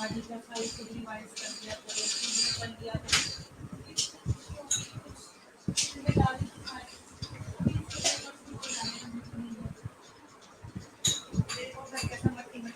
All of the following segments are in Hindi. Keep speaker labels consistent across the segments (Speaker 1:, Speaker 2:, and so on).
Speaker 1: आज ही का फाइल खुद रिवाइज कर दिया करो, सीधी कर दिया करो। जिम्मेदारी तुम्हारी, देखो घर के समझती में।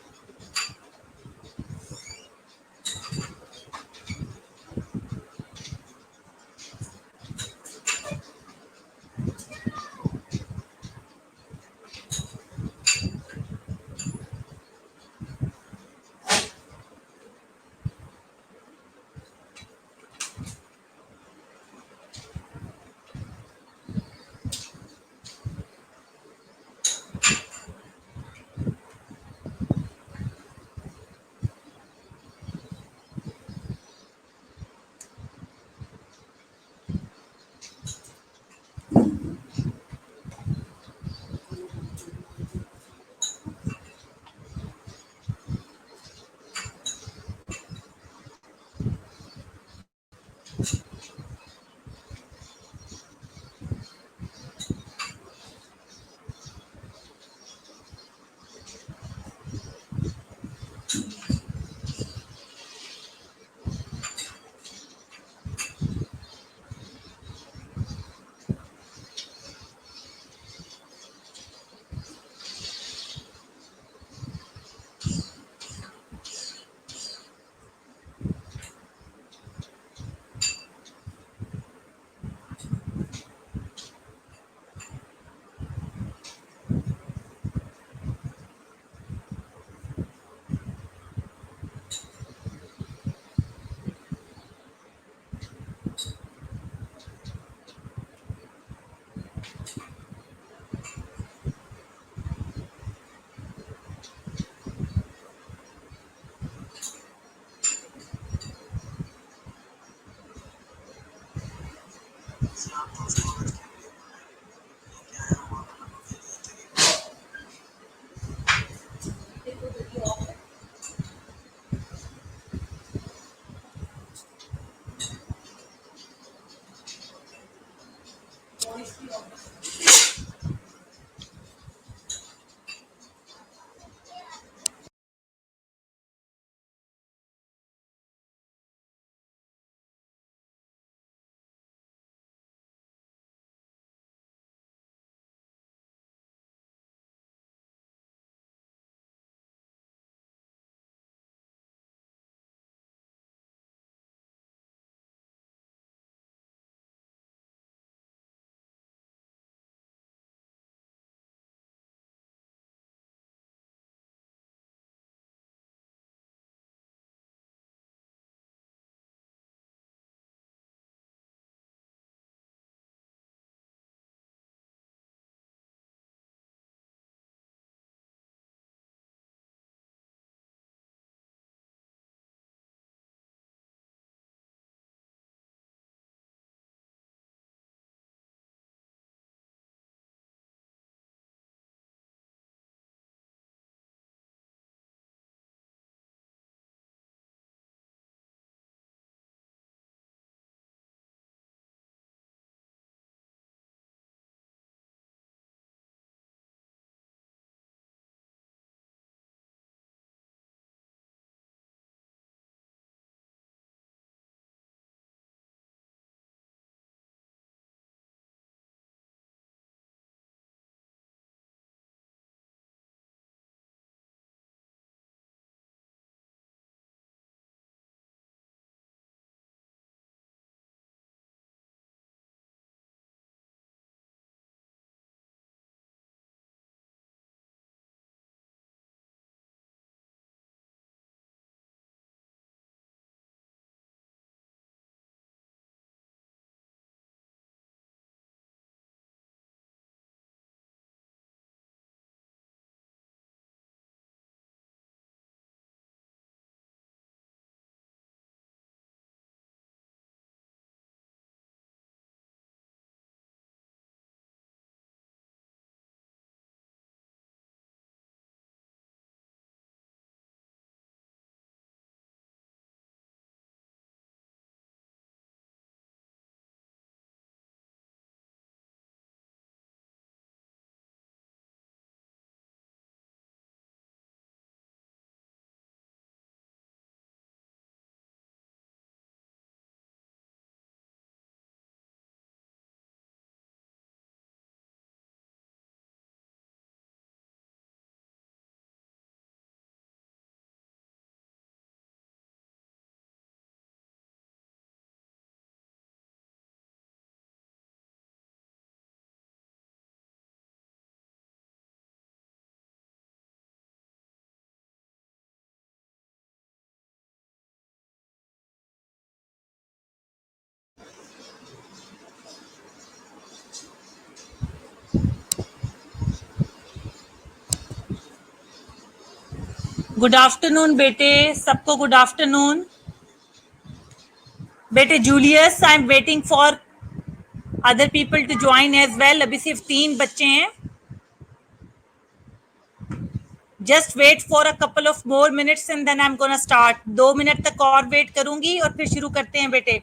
Speaker 1: गुड आफ्टरनून बेटे, सबको गुड आफ्टरनून। बेटे Julius, I am waiting for other people to join as well. अभी सिर्फ 3 बच्चे हैं। Just wait for a couple of more minutes and then I am gonna start. 2 minute तक और वेट करूंगी और फिर शुरू करते हैं बेटे।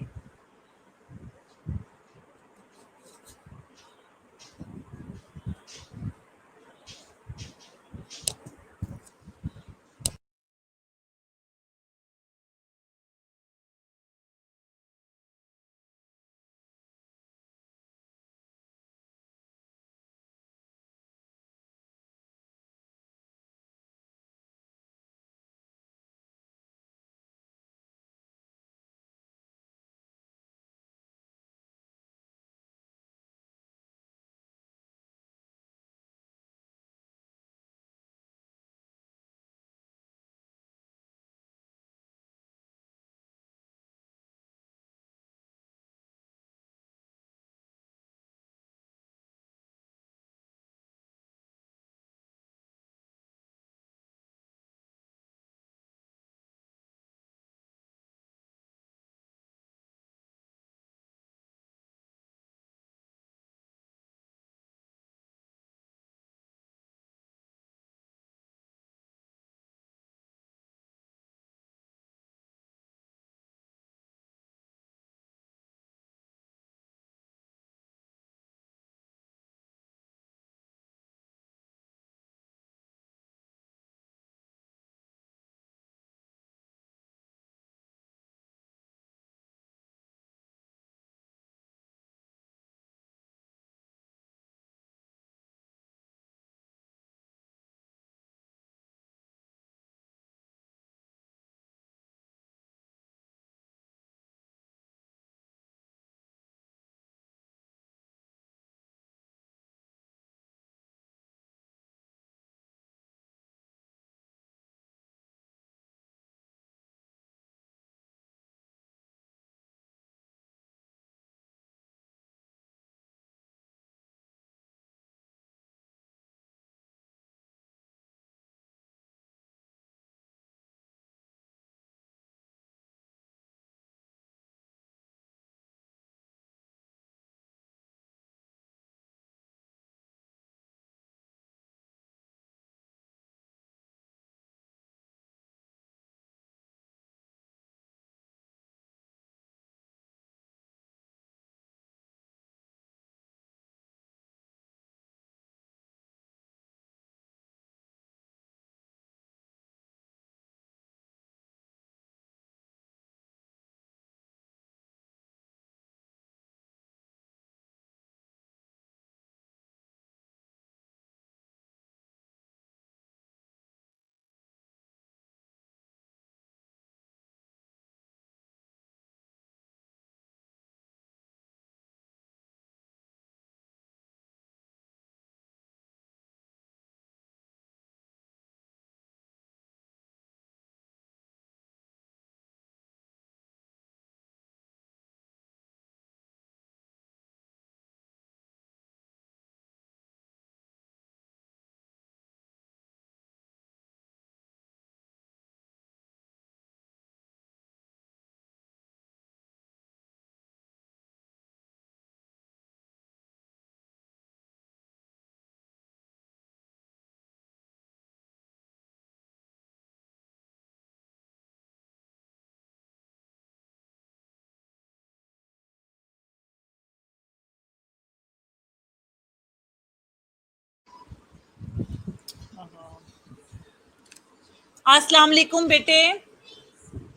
Speaker 1: अस्सलाम वालेकुम बेटे।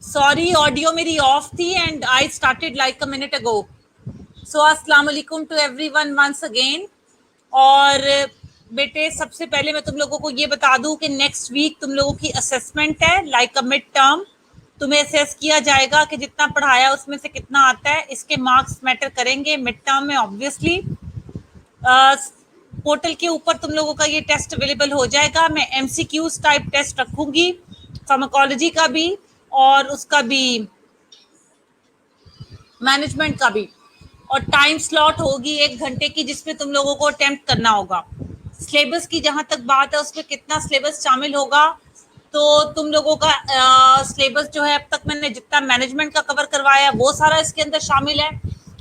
Speaker 1: सॉरी, ऑडियो मेरी ऑफ थी and I started like a minute ago. So अस्सलाम वालेकुम टू एवरीवन वंस अगेन। और बेटे, सबसे पहले मैं तुम लोगों को ये बता दूं कि नेक्स्ट वीक तुम लोगों की असेसमेंट है, लाइक अ मिड टर्म। तुम्हें असेस किया जाएगा कि जितना पढ़ाया उसमें से कितना आता है। इसके मार्क्स मैटर करेंगे मिड टर्म में ऑब्वियसली। पोर्टल के ऊपर तुम लोगों का ये टेस्ट अवेलेबल हो जाएगा। मैं एमसीक्यूज टाइप टेस्ट रखूंगी, फार्माकोलॉजी का भी और उसका भी, मैनेजमेंट का भी। और टाइम स्लॉट होगी 1 घंटे की, जिसमें तुम लोगों को अटेम्प्ट करना होगा। सिलेबस की जहां तक बात है, उसमें कितना सिलेबस शामिल होगा तो तुम लोगों का सिलेबस जो है अब तक मैंने जितना मैनेजमेंट का कवर करवाया वो सारा इसके अंदर शामिल है,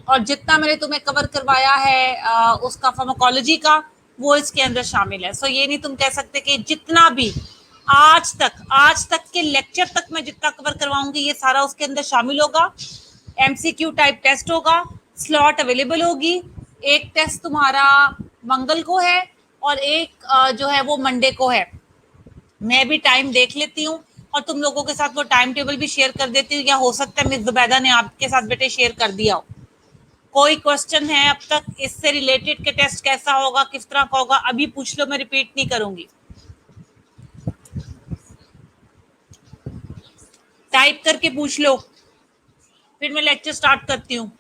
Speaker 1: और जितना मैंने तुम्हें कवर करवाया है उसका फार्माकोलॉजी का वो इसके अंदर शामिल है। सो ये नहीं तुम कह सकते कि जितना भी आज तक के लेक्चर तक मैं जितना कवर करवाऊंगी ये सारा उसके अंदर शामिल होगा। एमसीक्यू टाइप टेस्ट होगा, स्लॉट अवेलेबल होगी। एक टेस्ट तुम्हारा मंगल को है और एक जो है वो मंडे को है। मैं भी टाइम देख लेती हूँ और तुम लोगों के साथ वो टाइम टेबल भी शेयर कर देती हूँ, या हो सकता है मिस जुबैदा ने आपके साथ बेटे शेयर कर दिया हो। कोई क्वेश्चन है अब तक इससे रिलेटेड के टेस्ट कैसा होगा, किस तरह का होगा, अभी पूछ लो, मैं रिपीट नहीं करूंगी। टाइप करके पूछ लो, फिर मैं लेक्चर स्टार्ट करती हूँ।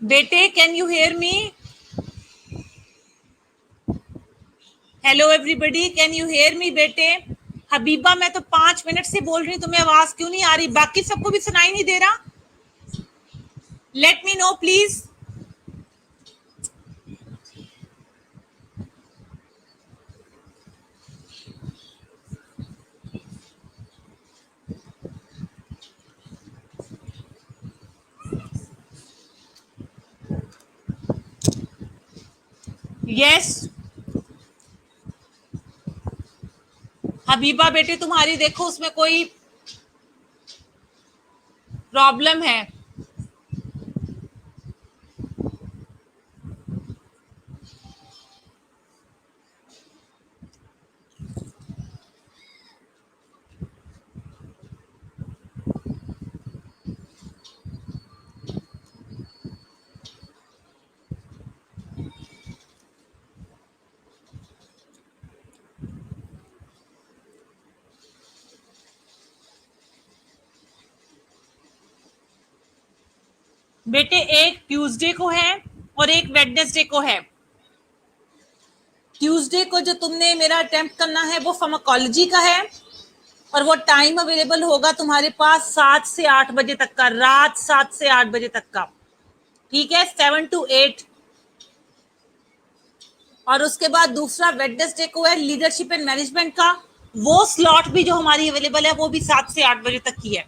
Speaker 1: बेटे can you hear me? Hello everybody, can you hear me बेटे? हबीबा मैं तो 5 मिनट से बोल रही हूँ, तुम्हें आवाज क्यों नहीं आ रही? बाकी सबको भी सुनाई नहीं दे रहा? Late me no please. Yes Habiba बेटे, तुम्हारी देखो उसमें कोई प्रॉब्लम है। बेटे एक ट्यूसडे को है और एक वेडनेसडे को है। ट्यूसडे को जो तुमने मेरा अटेम्प्ट करना है वो फार्माकोलॉजी का है, और वो टाइम अवेलेबल होगा तुम्हारे पास 7 से 8 बजे तक का, रात 7 से 8 बजे तक का। ठीक है, 7 to 8। और उसके बाद दूसरा वेडनेसडे को है लीडरशिप एंड मैनेजमेंट का। वो स्लॉट भी जो हमारी अवेलेबल है वो भी 7 से 8 बजे तक की है।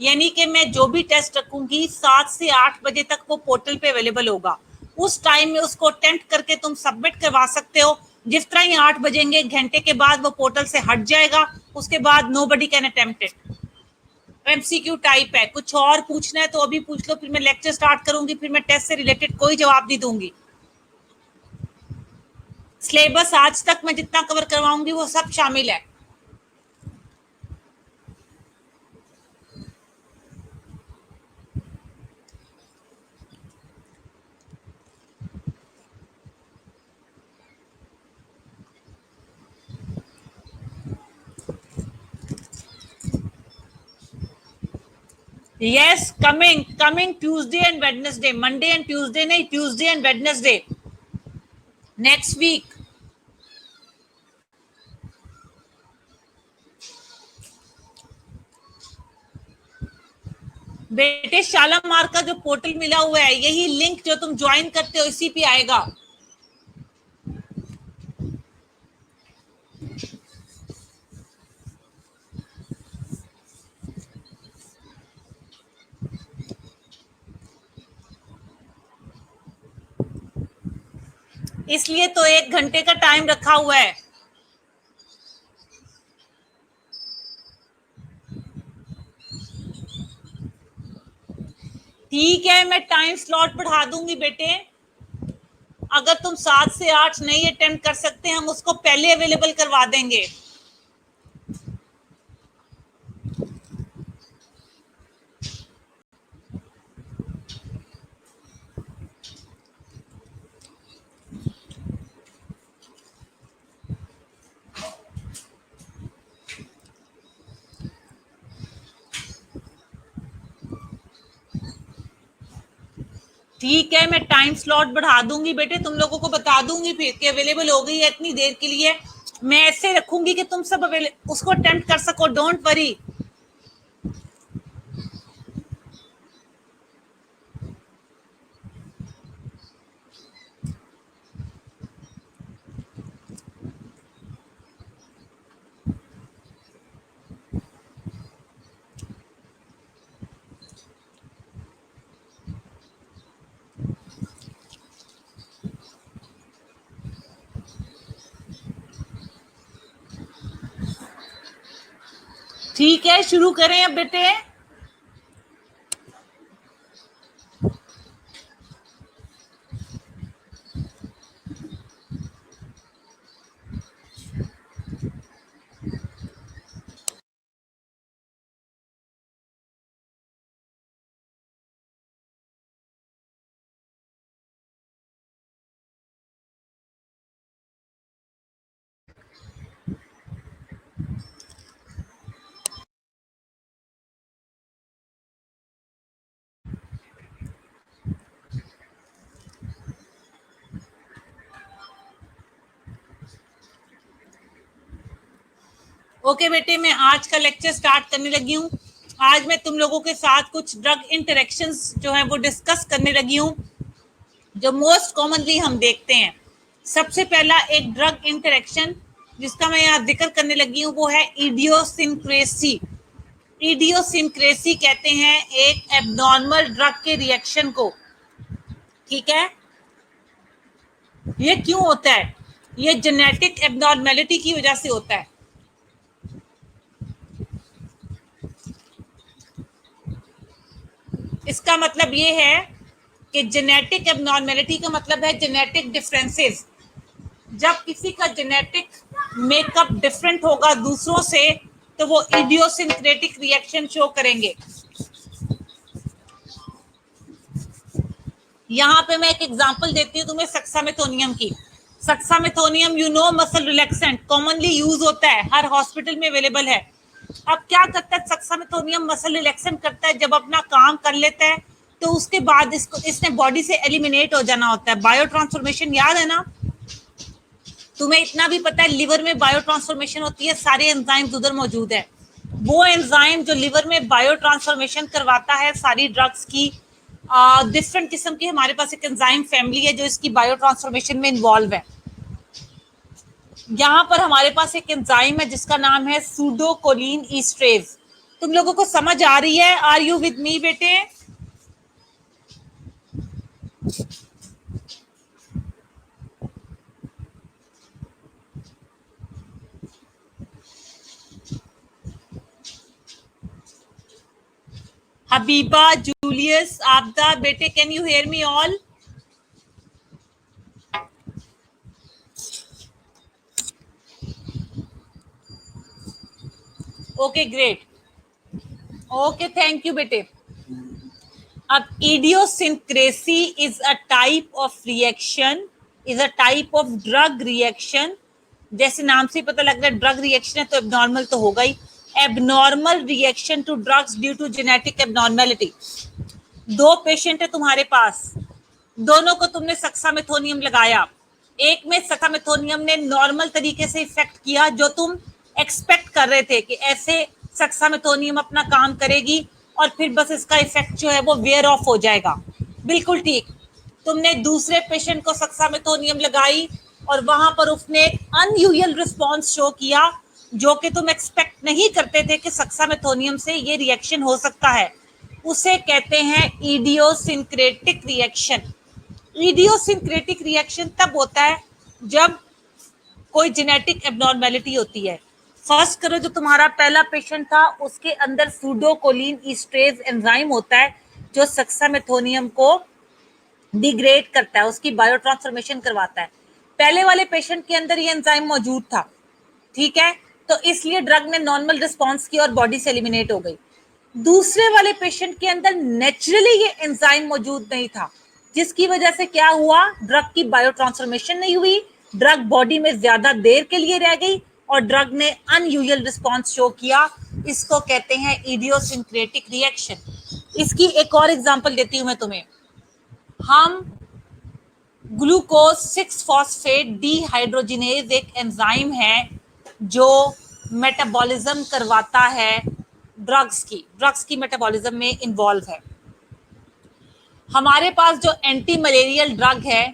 Speaker 1: यानी कि मैं जो भी टेस्ट रखूंगी 7 से 8 बजे तक वो पोर्टल पे अवेलेबल होगा। उस टाइम में उसको अटेम्प्ट करके तुम सबमिट करवा सकते हो। जिस तरह ही 8 बजेंगे, एक घंटे के बाद वो पोर्टल से हट जाएगा, उसके बाद nobody can attempt it. MCQ type है। कुछ और पूछना है तो अभी पूछ लो, फिर मैं लेक्चर स्टार्ट करूंगी, फिर मैं टेस्ट से रिलेटेड कोई जवाब नहीं दूंगी। सिलेबस आज तक मैं जितना कवर करवाऊंगी वो सब शामिल है। Yes, coming Tuesday and Wednesday, Monday and Tuesday नहीं, Tuesday and Wednesday next week. बेटे शालामार का जो पोर्टल मिला हुआ है, यही लिंक जो तुम ज्वाइन करते हो इसी पे आएगा। इसलिए तो 1 घंटे का टाइम रखा हुआ है। ठीक है, मैं टाइम स्लॉट बढ़ा दूंगी बेटे। अगर तुम 7 से 8 नहीं अटेम्प्ट कर सकते, हम उसको पहले अवेलेबल करवा देंगे। ठीक है, मैं टाइम स्लॉट बढ़ा दूंगी बेटे, तुम लोगों को बता दूंगी फिर कि अवेलेबल हो गई है इतनी देर के लिए। मैं ऐसे रखूंगी कि तुम सब उसको अटेम्प्ट कर सको, डोंट वरी। ठीक है, शुरू करें अब बेटे। ओके बेटे, मैं आज का लेक्चर स्टार्ट करने लगी हूँ। आज मैं तुम लोगों के साथ कुछ ड्रग इंटरेक्शंस जो है वो डिस्कस करने लगी हूँ, जो मोस्ट कॉमनली हम देखते हैं। सबसे पहला एक ड्रग इंटरेक्शन जिसका मैं यहाँ जिक्र करने लगी हूँ वो है इडियोसिंक्रेसी। इडियोसिंक्रेसी कहते हैं एक एबनॉर्मल ड्रग के रिएक्शन को। ठीक है, ये क्यों होता है? ये जेनेटिक एबनॉर्मेलिटी की वजह से होता है। इसका मतलब ये है कि जेनेटिक एबनॉर्मेलिटी का मतलब है जेनेटिक डिफरेंसेस। जब किसी का जेनेटिक मेकअप डिफरेंट होगा दूसरों से तो वो इडियोसिंक्रेटिक रिएक्शन शो करेंगे। यहाँ पे मैं एक एग्जांपल देती हूँ तुम्हें सक्सामेथोनियम की। Suxamethonium you know muscle relaxant, commonly use होता है, हर हॉस्पिटल में अवेलेबल है। अब क्या करता है सक्सामेथोनियम? मसल रिलैक्सेंट करता है। जब अपना काम कर लेता है तो उसके बाद इसने बॉडी से एलिमिनेट हो जाना होता है। बायो ट्रांसफॉर्मेशन याद है ना? तुम्हें इतना भी पता है लिवर में बायो ट्रांसफॉर्मेशन होती है, सारे एंजाइम्स उधर मौजूद है। वो एंजाइम जो लिवर में बायो ट्रांसफॉर्मेशन करवाता है सारी ड्रग्स की, डिफरेंट किस्म की हमारे पास एक एंजाइम फैमिली है जो इसकी बायो ट्रांसफॉर्मेशन में इन्वॉल्व है। यहाँ पर हमारे पास एक एंजाइम है जिसका नाम है सूडोकोलिन ईस्ट्रेज। तुम लोगों को समझ आ रही है? आर यू विद मी बेटे? हबीबा, जूलियस, आबदा बेटे, can you hear me all? Okay great, okay thank you बेटे। अब idiosyncrasy is a type of reaction, is a type of drug reaction. जैसे नाम से पता लग रहा है ड्रग रिएक्शन है तो एबनॉर्मल तो होगा ही। Abnormal reaction to drugs due to genetic abnormality. दो पेशेंट है तुम्हारे पास, दोनों को तुमने सक्सामेथोनियम लगाया। एक में सक्सामेथोनियम ने नॉर्मल तरीके से इफेक्ट किया जो तुम एक्सपेक्ट कर रहे थे कि ऐसे सक्सामेथोनियम अपना काम करेगी और फिर बस इसका इफेक्ट जो है वो वेयर ऑफ हो जाएगा। बिल्कुल ठीक। तुमने दूसरे पेशेंट को सक्सामेथोनियम लगाई और वहां पर उसने अनयूजुअल रिस्पॉन्स शो किया जो कि तुम एक्सपेक्ट नहीं करते थे कि सक्सामेथोनियम से ये रिएक्शन हो सकता है। उसे कहते हैं इडियोसिंक्रेटिक रिएक्शन। इडियोसिंक्रेटिक रिएक्शन तब होता है जब कोई जेनेटिक एबनॉर्मेलिटी होती है। फर्स्ट करो, जो तुम्हारा पहला पेशेंट था उसके अंदर सूडोकोलिन ईस्ट्रेज एंजाइम होता है जो सक्सामेथोनियम को डिग्रेड करता है, उसकी बायो ट्रांसफॉर्मेशन करवाता है। पहले वाले पेशेंट के अंदर ये एंजाइम मौजूद था, ठीक है, तो इसलिए ड्रग ने नॉर्मल रिस्पॉन्स की और बॉडी से एलिमिनेट हो गई। दूसरे वाले पेशेंट के अंदर नेचुरली ये एंजाइम मौजूद नहीं था, जिसकी वजह से क्या हुआ, ड्रग की बायो ट्रांसफॉर्मेशन नहीं हुई, ड्रग बॉडी में ज्यादा देर के लिए रह गई और ड्रग ने अनयूजुअल रिस्पॉन्स शो किया। इसको कहते हैं इडियोसिंक्रेटिक रिएक्शन। इसकी एक और एग्जांपल देती हूं मैं तुम्हें। हम ग्लूकोज 6 फॉस्फेट डीहाइड्रोजिनेज एक एंजाइम है जो मेटाबॉलिज्म करवाता है ड्रग्स की मेटाबॉलिज्म में इन्वॉल्व है। हमारे पास जो एंटी मलेरियल ड्रग है,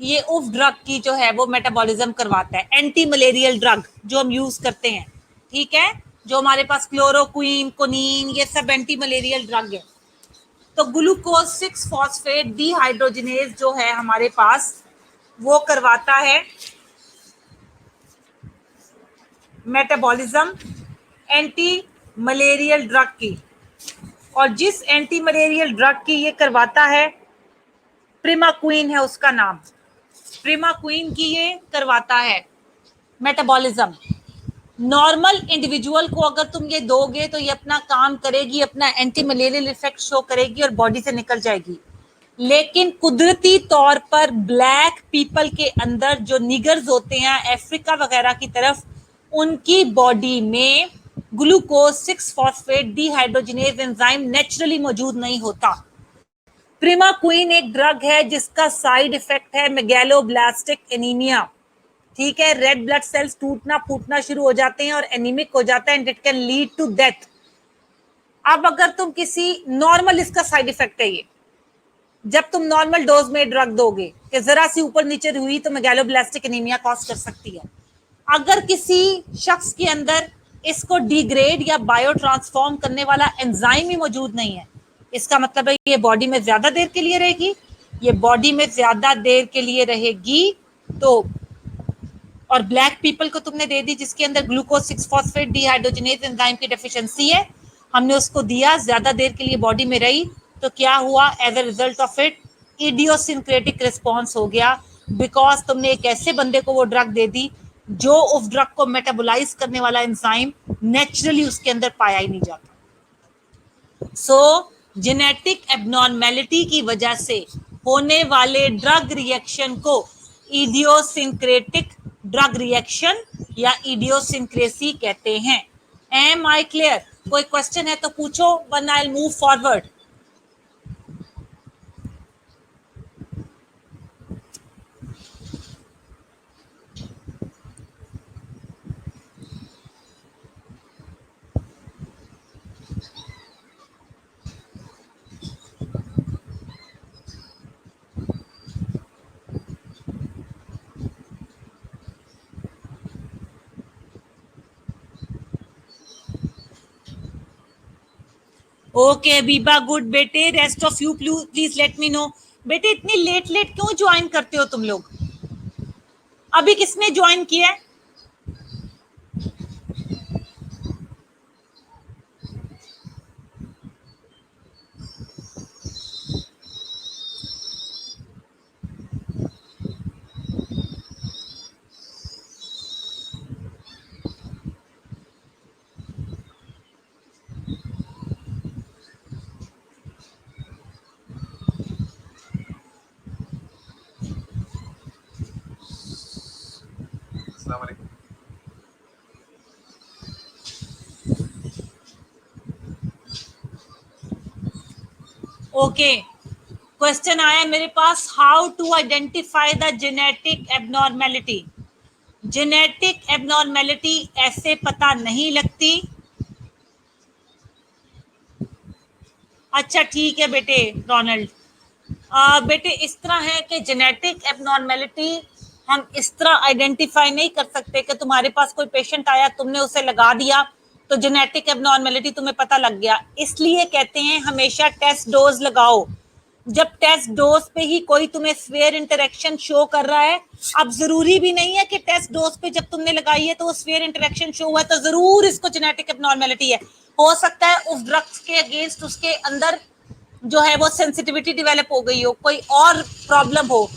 Speaker 1: ये उफ ड्रग की जो है वो मेटाबॉलिज्म करवाता है। एंटी मलेरियल ड्रग जो हम यूज करते हैं, ठीक है, जो हमारे पास क्लोरोक्वीन, कोनीन, ये सब एंटी मलेरियल ड्रग है। तो ग्लूकोज 6 फॉस्फेट डीहाइड्रोजिनेज जो है हमारे पास, वो करवाता है मेटाबॉलिज्म एंटी मलेरियल ड्रग की। और जिस एंटी मलेरियल ड्रग की ये करवाता है, प्रिमाक्वीन है उसका नाम, प्रिमाक्वीन की ये करवाता है मेटाबॉलिज्म। नॉर्मल इंडिविजुअल को अगर तुम ये दोगे तो ये अपना काम करेगी, अपना एंटी मलेरियल इफेक्ट शो करेगी और बॉडी से निकल जाएगी। लेकिन कुदरती तौर पर ब्लैक पीपल के अंदर जो निगर्स होते हैं अफ्रीका वगैरह की तरफ, उनकी बॉडी में glucose 6 phosphate dehydrogenase enzyme naturally मौजूद नहीं होता। प्रिमाक्वीन एक ड्रग है जिसका साइड इफेक्ट है मेगैलोब्लास्टिक एनीमिया, ठीक है, रेड ब्लड सेल्स टूटना फूटना शुरू हो जाते हैं और एनीमिक हो जाता है and it can lead to death. अब अगर तुम किसी नॉर्मल, इसका साइड इफेक्ट है ये, जब तुम नॉर्मल डोज में ड्रग दोगे कि जरा सी ऊपर नीचे हुई तो मेगैलोब्लास्टिक एनीमिया कॉज कर सकती है। अगर किसी शख्स के अंदर इसको डिग्रेड या बायो ट्रांसफॉर्म करने वाला एंजाइम ही मौजूद नहीं है, इसका मतलब है ये बॉडी में ज्यादा देर के लिए रहेगी। ये बॉडी में ज्यादा देर के लिए रहेगी तो, और ब्लैक पीपल को तुमने दे दी जिसके अंदर ग्लूकोज 6 फॉस्फेट डीहाइड्रोजिनेज एंजाइम की डेफिशिएंसी है, हमने उसको दिया, ज्यादा देर के लिए बॉडी में रही, तो क्या हुआ, as a result of it idiosyncratic response हो गया। बिकॉज तुमने एक ऐसे बंदे को वो ड्रग दे दी जो उस ड्रग को मेटाबोलाइज करने वाला एंजाइम नेचुरली उसके अंदर पाया ही नहीं जाता। सो जेनेटिक एबनॉर्मेलिटी की वजह से होने वाले ड्रग रिएक्शन को इडियोसिंक्रेटिक ड्रग रिएक्शन या इडियोसिंक्रेसी कहते हैं। Am I clear? कोई क्वेश्चन है तो पूछो, when I will move forward. Okay बीबा, गुड बेटे, rest of you please let me know. बेटे इतनी लेट लेट क्यों ज्वाइन करते हो तुम लोग? अभी किसने ज्वाइन किया है? ओके, क्वेश्चन आया मेरे पास, how to identify the genetic abnormality. Genetic abnormality ऐसे पता नहीं लगती। अच्छा ठीक है बेटे रोनाल्ड, बेटे इस तरह है कि जेनेटिक एबनॉर्मेलिटी हम इस तरह आइडेंटिफाई नहीं कर सकते कि तुम्हारे पास कोई पेशेंट आया, तुमने उसे लगा दिया तो जेनेटिक एबनॉर्मेलिटी तुम्हें पता लग गया। इसलिए कहते हैं हमेशा टेस्ट डोज लगाओ। जब टेस्ट डोज पे ही कोई तुम्हें स्फीयर इंटरेक्शन शो कर रहा है, अब जरूरी भी नहीं है कि टेस्ट डोज पे जब तुमने लगाई है तो वो स्फीयर इंटरेक्शन शो हुआ है तो जरूर इसको जेनेटिक एबनॉर्मेलिटी है। हो सकता है उस ड्रग्स के अगेंस्ट उसके अंदर जो है वो सेंसिटिविटी डेवलप हो गई हो, कोई और प्रॉब्लम हो।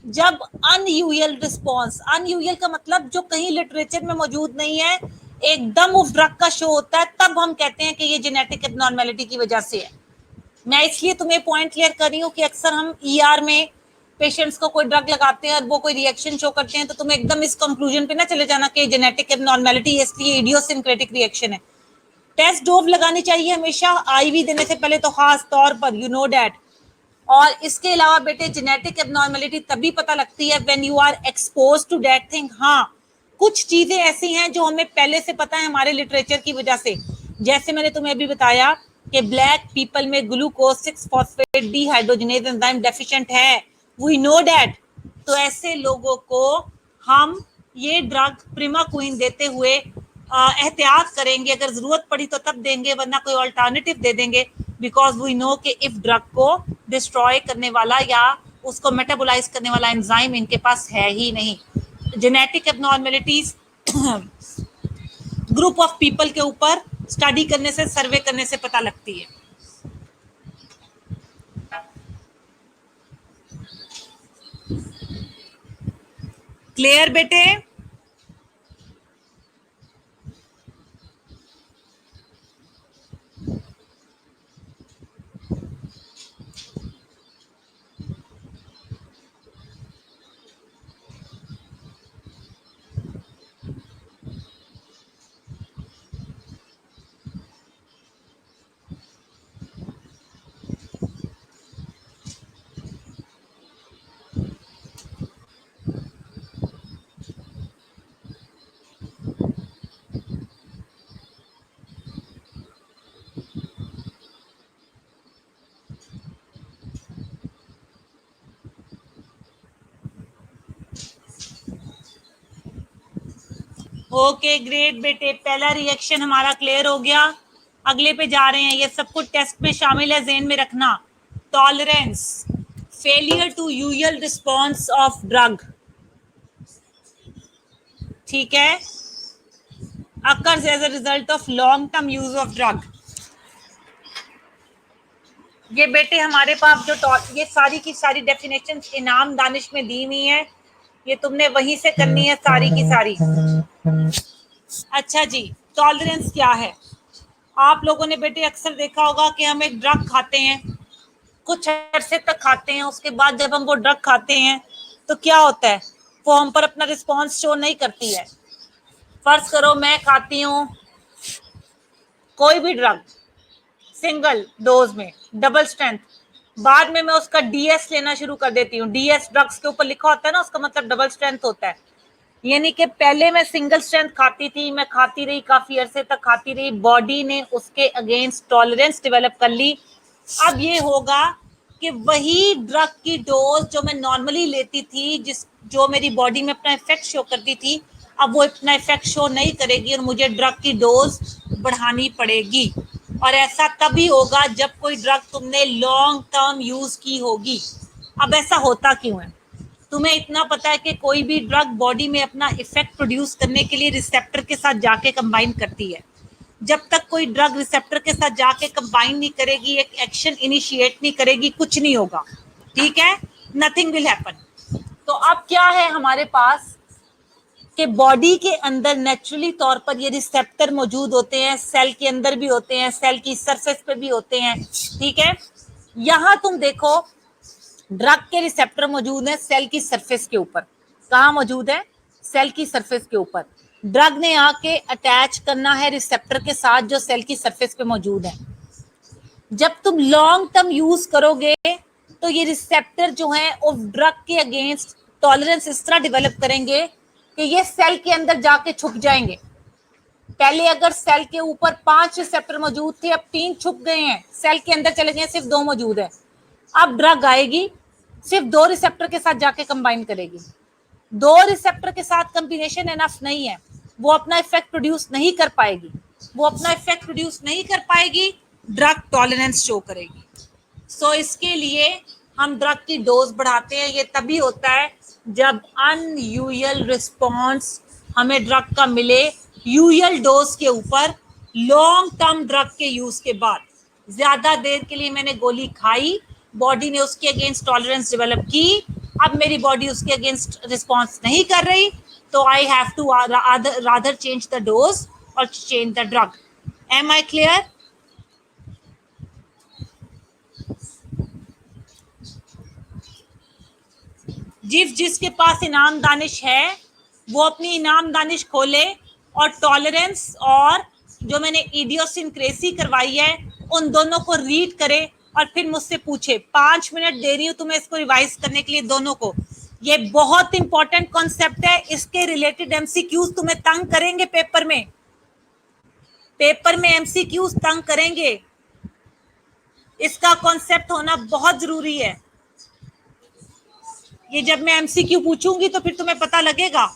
Speaker 1: जब अनयूजुअल रिस्पॉन्स, अनयूजुअल का मतलब जो कहीं लिटरेचर में मौजूद नहीं है, एकदम उस ड्रग का शो होता है, तब हम कहते हैं कि ये जेनेटिक एबनॉर्मेलिटी की वजह से है। मैं इसलिए तुम्हें पॉइंट क्लियर कर रही हूँ कि अक्सर हम ईआर में पेशेंट्स को कोई ड्रग लगाते हैं और वो कोई रिएक्शन शो करते हैं तो तुम एकदम इस कंक्लूजन पे ना चले जाना कि जेनेटिक एबनॉर्मेलिटी है, इसलिए इडियोसिंक्रेटिक रिएक्शन है। टेस्ट डोज लगानी चाहिए हमेशा आईवी देने से पहले, तो खास तौर पर यू नो डैट और इसके अलावा बेटे जेनेटिक एबनॉर्मेलिटी तभी पता लगती है when you are expose to that thing. हाँ, कुछ चीजें ऐसी हैं जो हमें पहले से पता है हमारे लिटरेचर की वजह से, जैसे मैंने तुम्हें अभी बताया कि ब्लैक पीपल में glucose 6 phosphate dehydrogenase enzyme deficient है, वी नो दैट। तो ऐसे लोगों को हम ये ड्रग प्रिमाक्विन देते हुए एहतियात करेंगे, अगर जरूरत पड़ी तो तब देंगे, वरना कोई अल्टरनेटिव दे देंगे, बिकॉज वी नो कि इफ ड्रग को डिस्ट्रॉय करने वाला या उसको मेटाबोलाइज करने वाला एंजाइम इनके पास है ही नहीं। Genetic abnormalities group of people के ऊपर स्टडी करने से, सर्वे करने से पता लगती है। क्लियर बेटे? ओके ग्रेट बेटे, पहला रिएक्शन हमारा क्लियर हो गया। अगले पे जा रहे हैं, ये सब कुछ टेस्ट में शामिल है, ज़हन में रखना। Tolerance, failure to usual response of drug, ठीक है, occurs as a result of long term use of drug। ये बेटे हमारे पास जो ये सारी की सारी डेफिनेशन इनाम दानिश में दी हुई है, ये तुमने वहीं से करनी है सारी की सारी। अच्छा जी, टॉलरेंस क्या है? आप लोगों ने बेटे अक्सर देखा होगा कि हम एक ड्रग खाते हैं, कुछ अरसे तक खाते हैं, उसके बाद जब हम वो ड्रग खाते हैं तो क्या होता है, वो हम पर अपना रिस्पॉन्स शो नहीं करती है। फर्ज करो मैं खाती हूँ कोई भी ड्रग सिंगल डोज में, डबल स्ट्रेंथ, बाद में मैं उसका डीएस लेना शुरू कर देती हूँ। डीएस ड्रग्स के ऊपर लिखा होता है ना, उसका मतलब डबल स्ट्रेंथ होता है। यानी कि पहले मैं सिंगल स्ट्रेंथ खाती थी, मैं खाती रही, काफी अरसे तक खाती रही, बॉडी ने उसके अगेंस्ट टॉलरेंस डेवलप कर ली। अब ये होगा कि वही ड्रग की डोज जो मैं नॉर्मली लेती थी, जो मेरी बॉडी में अपना इफेक्ट शो करती थी, अब वो अपना इफेक्ट शो नहीं करेगी और मुझे ड्रग की डोज बढ़ानी पड़ेगी। और ऐसा तभी होगा जब कोई ड्रग तुमने लॉन्ग टर्म यूज की होगी। अब ऐसा होता क्यों है? तुम्हें इतना पता है कि कोई भी ड्रग बॉडी में अपना इफेक्ट प्रोड्यूस करने के लिए रिसेप्टर के साथ जाके कंबाइन करती है। जब तक कोई ड्रग रिसेप्टर के साथ जाके कंबाइन नहीं करेगी, एक एक्शन इनिशिएट नहीं करेगी, कुछ नहीं होगा, ठीक है, नथिंग विल हैपन। तो अब क्या है हमारे पास कि बॉडी के अंदर नेचुरली तौर पर ये रिसेप्टर मौजूद होते हैं, सेल के अंदर भी होते हैं, सेल की सरफेस पे भी होते हैं, ठीक है। यहां तुम देखो ड्रग के रिसेप्टर मौजूद है सेल की सरफेस के ऊपर। कहाँ मौजूद है? सेल की सरफेस के ऊपर। ड्रग ने आके अटैच करना है रिसेप्टर के साथ जो सेल की सरफेस पे मौजूद है। जब तुम लॉन्ग टर्म यूज करोगे तो ये रिसेप्टर जो है वो ड्रग के अगेंस्ट टॉलरेंस इस तरह डेवलप करेंगे कि ये सेल के अंदर जाके छुप जाएंगे। पहले अगर सेल के ऊपर 5 रिसेप्टर मौजूद थे, अब 3 छुप गए हैं, सेल के अंदर चले गए, सिर्फ 2 मौजूद है। अब ड्रग आएगी, सिर्फ 2 रिसेप्टर के साथ जाके कंबाइन करेगी। 2 रिसेप्टर के साथ कॉम्बिनेशन एनफ नहीं है, वो अपना इफेक्ट प्रोड्यूस नहीं कर पाएगी, वो अपना इफेक्ट प्रोड्यूस नहीं कर पाएगी, ड्रग टॉलरेंस शो करेगी। सो इसके लिए हम ड्रग की डोज बढ़ाते हैं। ये तभी होता है जब अनयूजुअल रिस्पॉन्स हमें ड्रग का मिले यूजुअल डोज के ऊपर, लॉन्ग टर्म ड्रग के यूज के बाद। ज्यादा देर के लिए मैंने गोली खाई, बॉडी ने उसके अगेंस्ट टॉलरेंस डेवलप की, अब मेरी बॉडी उसके अगेंस्ट रिस्पॉन्स नहीं कर रही, तो I have to rather change the dose और change the drug. Am I clear? जिसके पास इनाम दानिश है वो अपनी इनाम दानिश खोले और टॉलरेंस और जो मैंने इडियोसिंक्रेसी करवाई है उन दोनों को रीड करे और फिर मुझसे पूछे। 5 मिनट दे रही हूँ तुम्हें इसको रिवाइज करने के लिए दोनों को। ये बहुत इंपॉर्टेंट कॉन्सेप्ट है, इसके रिलेटेड एमसीक्यूज तुम्हें तंग करेंगे पेपर में। पेपर में एमसीक्यूज तंग करेंगे, इसका कॉन्सेप्ट होना बहुत जरूरी है। ये जब मैं एमसीक्यू पूछूंगी तो फिर तुम्हें पता लगेगा।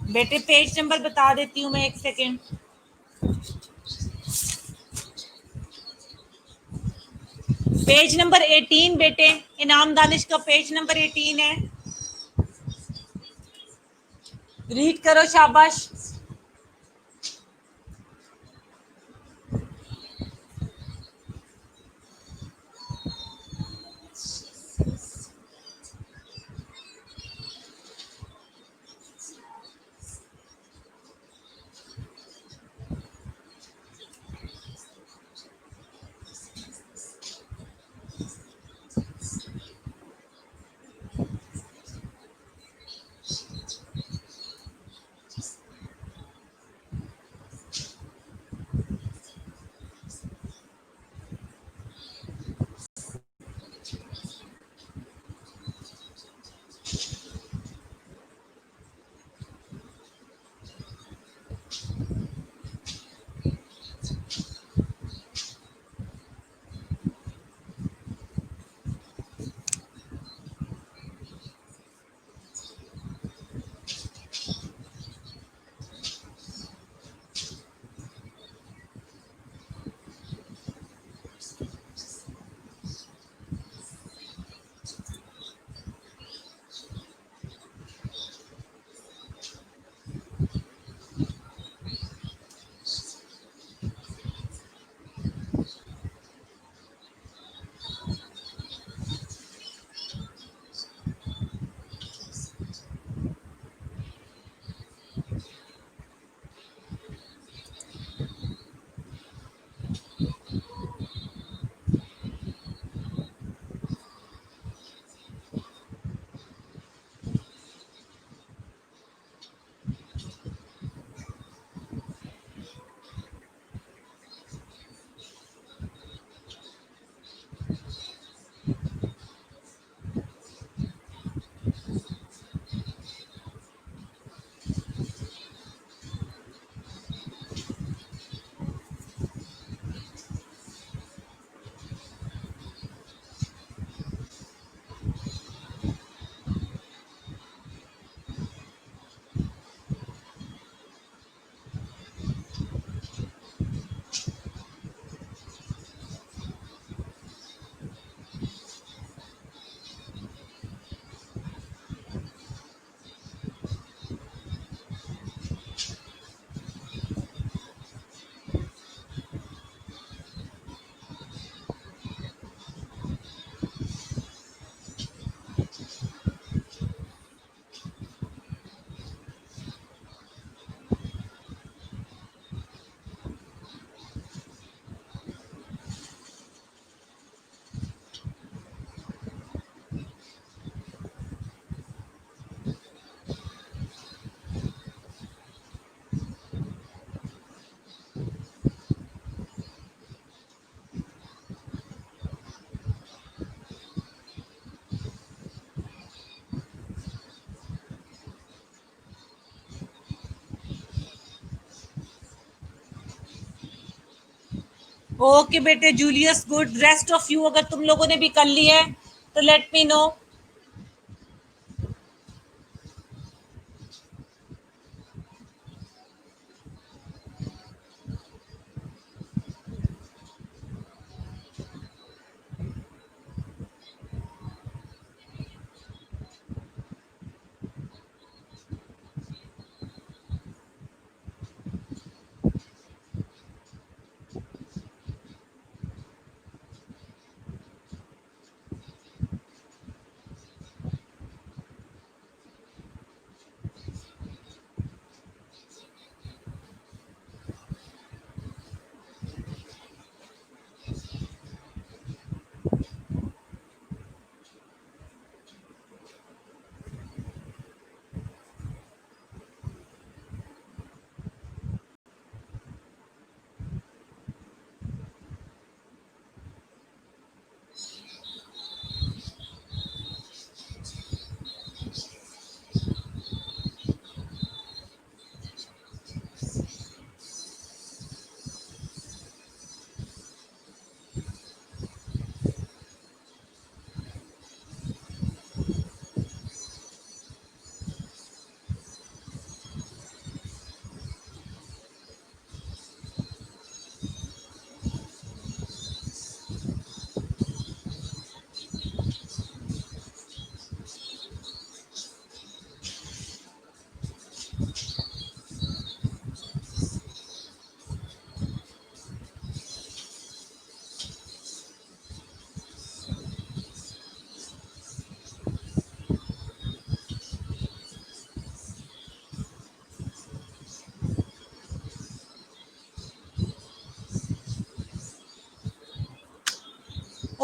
Speaker 1: बेटे पेज नंबर बता देती हूँ मैं, एक सेकेंड। पेज नंबर 18 बेटे, इनाम दानिश का पेज नंबर 18 है। रीड करो, शाबाश। ओके बेटे, Julius good. Rest of you अगर तुम लोगों ने भी कर ली है तो late me no.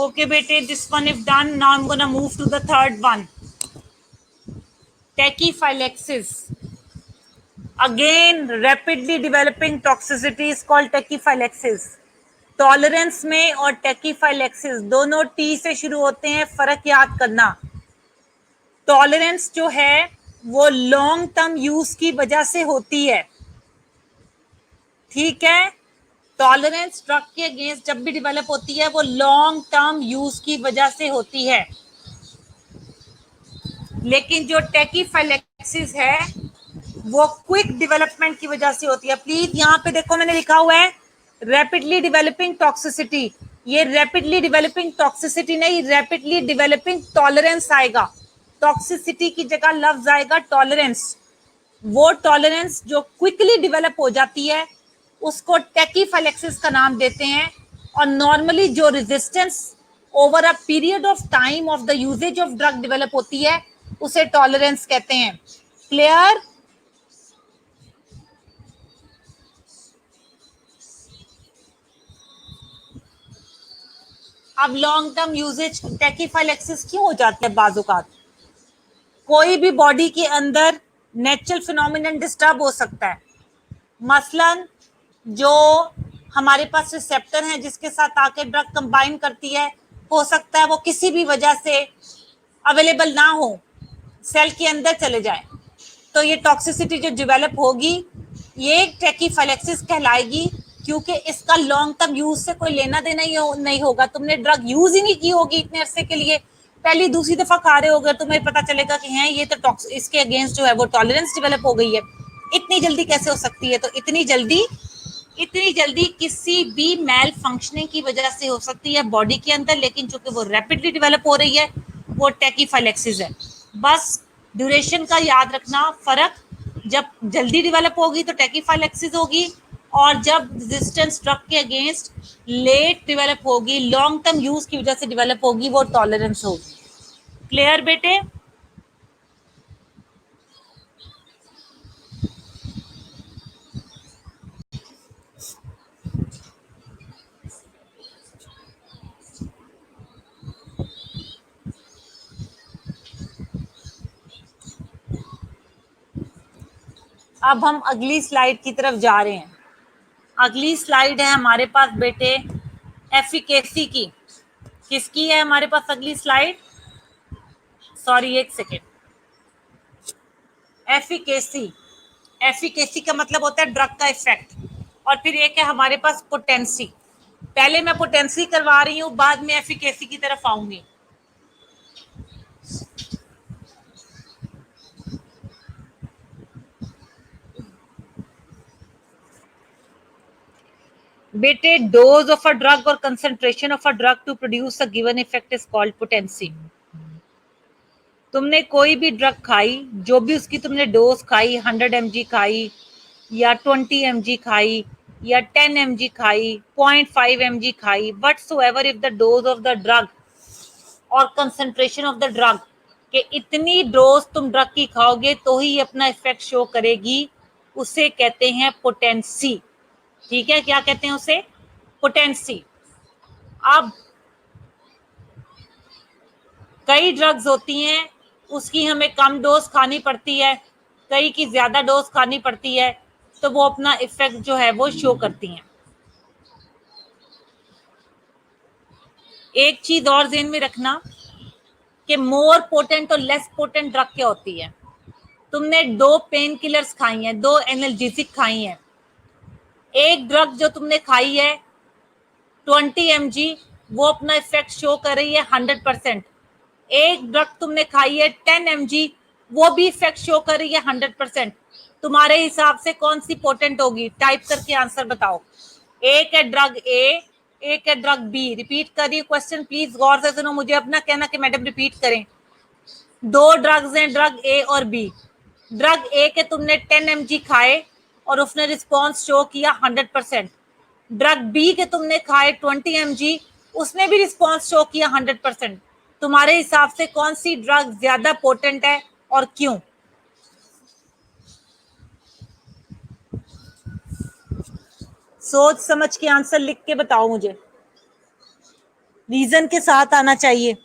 Speaker 1: Okay, bete, this one if done. Now I'm gonna move to the third one. Tachyphylaxis. Again, rapidly developing toxicity is called tachyphylaxis. Tolerance में और टेकीफाइलेक्सिस दोनों टी से शुरू होते हैं, फर्क याद करना। टॉलरेंस जो है वो लॉन्ग टर्म यूज की वजह से होती है, ठीक है। टॉलरेंस ड्रग के अगेंस्ट जब भी डेवलप होती है वो लॉन्ग टर्म यूज की वजह से होती है। लेकिन जो टेकीफाइलेक्सिस है वो क्विक डेवलपमेंट की वजह से होती है। प्लीज यहाँ पे देखो, मैंने लिखा हुआ है रैपिडली डेवलपिंग टॉक्सिसिटी। ये रैपिडली डेवलपिंग टॉक्सिसिटी नहीं, रैपिडली डेवलपिंग टॉलरेंस आएगा। टॉक्सिसिटी की जगह लफ्ज आएगा टॉलरेंस। वो टॉलरेंस जो क्विकली डेवलप हो जाती है उसको टेकीफाइलेक्सिस का नाम देते हैं। और नॉर्मली जो resistance over a period of time of the usages of drug develop होती है उसे टॉलरेंस कहते हैं। क्लियर? अब लॉन्ग टर्म यूजेज टेकीफाइलेक्सिस क्यों हो जाती है? बाजुकात कोई भी बॉडी के अंदर नेचुरल फिनोमिनन डिस्टर्ब हो सकता है। मसलन जो हमारे पास रिसेप्टर है जिसके साथ आके ड्रग कंबाइन करती है, हो सकता है वो किसी भी वजह से अवेलेबल ना हो, सेल के अंदर चले जाए, तो ये टॉक्सिसिटी जो डेवलप होगी ये टेकीफाइलेक्सिस कहलाएगी, क्योंकि इसका लॉन्ग टर्म यूज से कोई लेना देना ही नहीं होगा। तुमने ड्रग यूज ही नहीं की होगी इतने अरसे के लिए, पहली दूसरी दफा खा रहे होगे, तुम्हें पता चलेगा कि हैं ये तो इसके अगेंस्ट जो है वो टॉलरेंस डेवलप हो गई है। इतनी जल्दी कैसे हो सकती है? तो इतनी जल्दी किसी भी मेल फंक्शनिंग की वजह से हो सकती है बॉडी के अंदर, लेकिन चूंकि वो रैपिडली डेवलप हो रही है वो टेकीफाइलेक्सिस है। बस ड्यूरेशन का याद रखना फर्क, जब जल्दी डेवलप होगी तो टेकीफाइलेक्सिस होगी, और जब रेजिस्टेंस ड्रग के अगेंस्ट लेट डेवलप होगी, लॉन्ग टर्म यूज की वजह से डेवलप होगी, वो टॉलरेंस होगी। क्लियर बेटे? अब हम अगली स्लाइड की तरफ जा रहे हैं। अगली स्लाइड है हमारे पास बेटे एफिकेसी की। किसकी है हमारे पास अगली स्लाइड? सॉरी, एक सेकेंड। एफिकेसी, एफिकेसी का मतलब होता है ड्रग का इफेक्ट। और फिर एक है हमारे पास पोटेंसी। पहले मैं पोटेंसी करवा रही हूँ, बाद में एफिकेसी की तरफ आऊंगी। बेटे, डोज ऑफ अ ड्रग और concentration of a drug to produce a given effect is called potency. तुमने कोई भी ड्रग खाई, जो भी उसकी तुमने डोज खाई, 100 mg खाई या 20 mg खाई या 10 mg खाई, 0.5 mg खाई, but so ever if the dose of the drug और कंसंट्रेशन ऑफ द ड्रग कि इतनी डोज तुम ड्रग की खाओगे तो ही अपना इफेक्ट शो करेगी, उसे कहते हैं पोटेंसी। ठीक है, क्या कहते हैं उसे? पोटेंसी। अब कई ड्रग्स होती हैं, उसकी हमें कम डोज खानी पड़ती है, कई की ज्यादा डोज खानी पड़ती है, तो वो अपना इफेक्ट जो है वो शो करती हैं। एक चीज और ध्यान में रखना कि मोर पोटेंट और लेस पोटेंट ड्रग क्या होती है। तुमने 2 पेन किलर्स खाई हैं, 2 एनाल्जेसिक खाई हैं। एक ड्रग जो तुमने खाई है 20 mg, वो अपना इफेक्ट शो कर रही है 100%। एक ड्रग तुमने खाई है 10 mg, वो भी इफेक्ट शो कर रही है 100%। तुम्हारे हिसाब से कौन सी पोटेंट होगी? टाइप करके आंसर बताओ। एक है ड्रग ए, एक है ड्रग बी। रिपीट कर रही हूँ क्वेश्चन, प्लीज गौर से सुनो, मुझे अपना कहना कि मैडम रिपीट करें। दो ड्रग्स हैं, ड्रग ए और बी। ड्रग ए के तुमने 10 mg खाए और उसने रिस्पॉन्स शो किया 100%। ड्रग बी के तुमने खाए 20 mg, उसने भी रिस्पॉन्स शो किया 100%। तुम्हारे हिसाब से कौन सी ड्रग ज्यादा पोटेंट है और क्यों? सोच समझ के आंसर लिख के बताओ मुझे, रीजन के साथ आना चाहिए।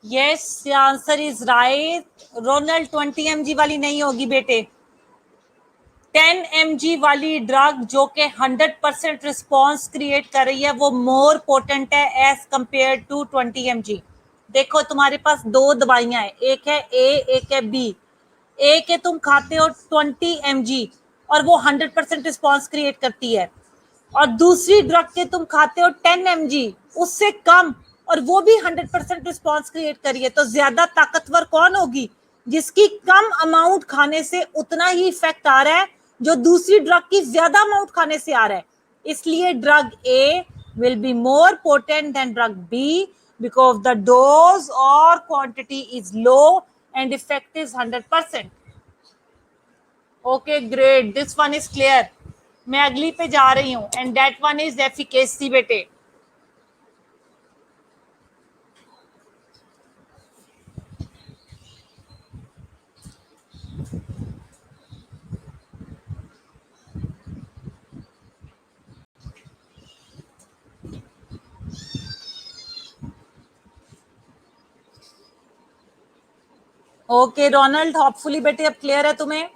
Speaker 1: Yes, answer is right. Ronal 20 mg वाली नहीं होगी बेटे। 10 mg वाली ड्रग जो कि 100% रिस्पॉन्स क्रिएट कर रही है वो मोर पोटेंट है एज कंपेयर टू 20 mg। देखो तुम्हारे पास दो दवाइयां हैं, एक है ए एक है बी। ए के तुम खाते हो 20 mg और वो 100% रिस्पॉन्स क्रिएट करती है, और दूसरी ड्रग के तुम खाते हो 10 mg उससे कम और वो भी 100% रिस्पॉन्स क्रिएट करिए। तो ज्यादा ताकतवर कौन होगी? जिसकी कम अमाउंट खाने से उतना ही इफेक्ट आ रहा है जो दूसरी ड्रग की ज्यादा अमाउंट खाने से आ रहा है। इसलिए drug A will be more potent than drug B because the dose और quantity is low and effect is 100%। Okay great, this one is clear. मैं अगली पे जा रही हूं and that one is efficacy बेटे। ओके रोनाल्ड, होपफुली बेटे अब क्लियर है तुम्हें।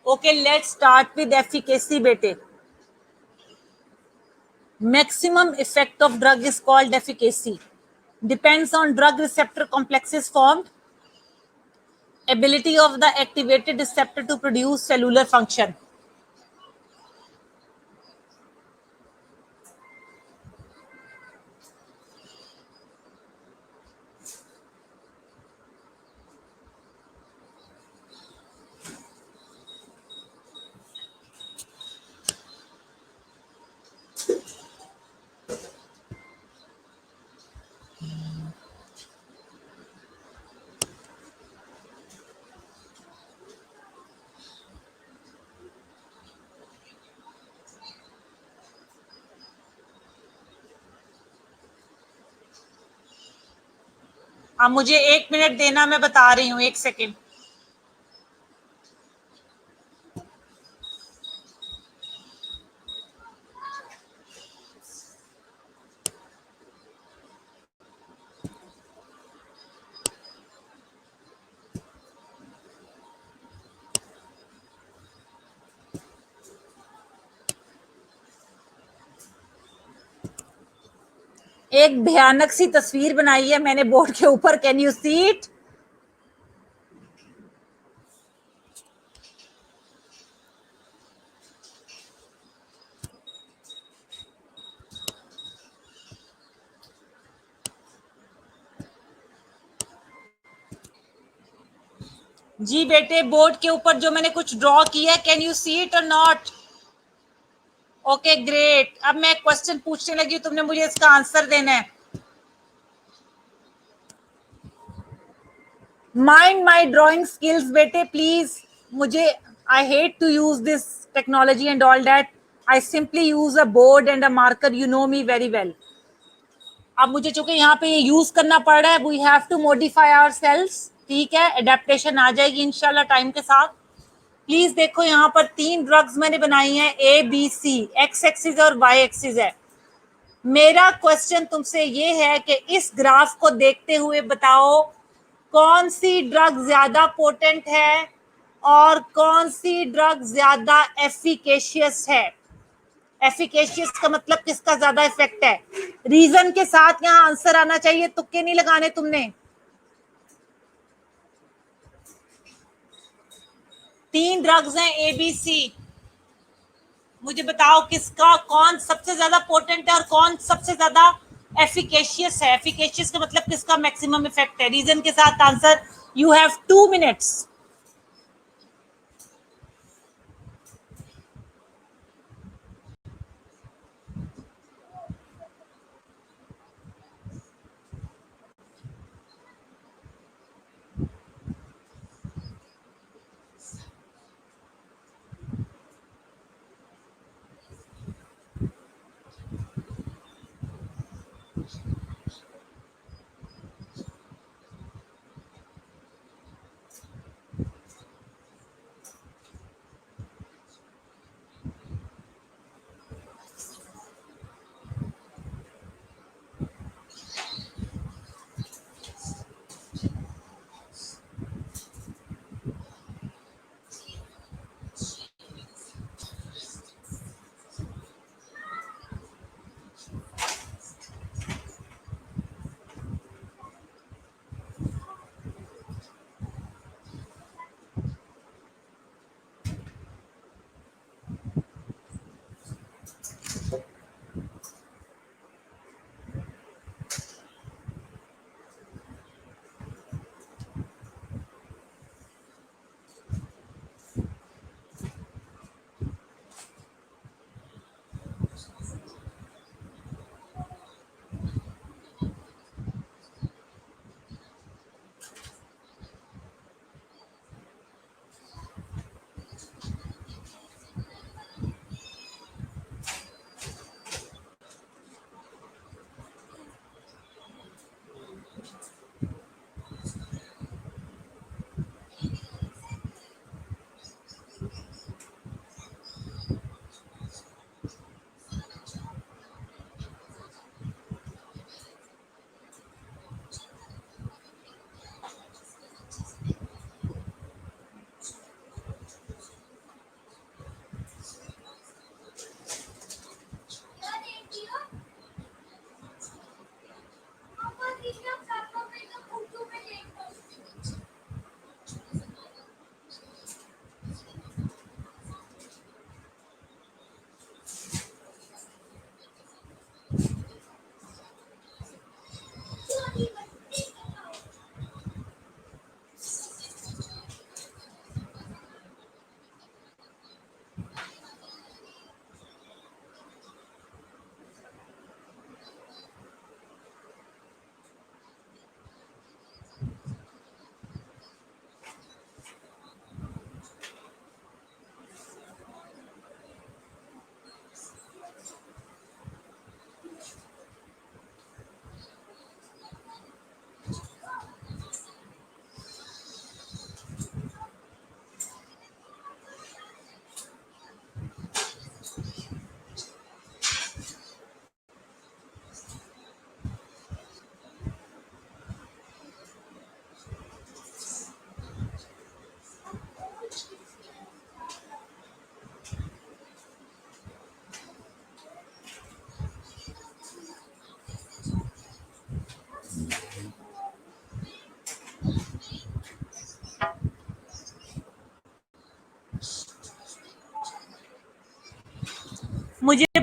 Speaker 1: Okay let's start with efficacy बेटे। Maximum effect of drug is called efficacy. Depends on drug receptor complexes formed, ability of the activated receptor to produce cellular function. अब मुझे 1 मिनट देना, मैं बता रही हूँ, 1 सेकेंड। एक भयानक सी तस्वीर बनाई है मैंने बोर्ड के ऊपर, कैन यू सी इट? जी बेटे, बोर्ड के ऊपर जो मैंने कुछ ड्रॉ किया है, कैन यू सी इट और नॉट? Okay great. अब मैं क्वेश्चन पूछने लगी, तुमने मुझे इसका आंसर देना है। माइंड माई ड्रॉइंग स्किल्स बेटे प्लीज। मुझे I hate to use this technology and all that. I simply use a board and a marker, you know me very well. अब मुझे चूंकि यहाँ पे ये यूज करना पड़ रहा है, we have to modify our cells. ठीक है, एडेप्टेशन आ जाएगी इंशाल्लाह टाइम के साथ। प्लीज देखो, यहाँ पर 3 ड्रग्स मैंने बनाई हैं, A B C, X axis और वाई एक्सिस है। मेरा क्वेश्चन तुमसे ये है कि इस ग्राफ को देखते हुए बताओ कौन सी ड्रग ज्यादा पोटेंट है और कौन सी ड्रग ज्यादा एफिकेशियस है। एफिकेशियस का मतलब किसका ज्यादा इफेक्ट है। रीजन के साथ यहाँ आंसर आना चाहिए, तुक्के नहीं लगाने तुमने। 3 ड्रग्स हैं ए बी सी, मुझे बताओ किसका कौन सबसे ज्यादा पोटेंट है और कौन सबसे ज्यादा एफिकेशियस है। एफिकेशियस का मतलब किसका मैक्सिमम इफेक्ट है। रीजन के साथ answer, you have 2 minutes.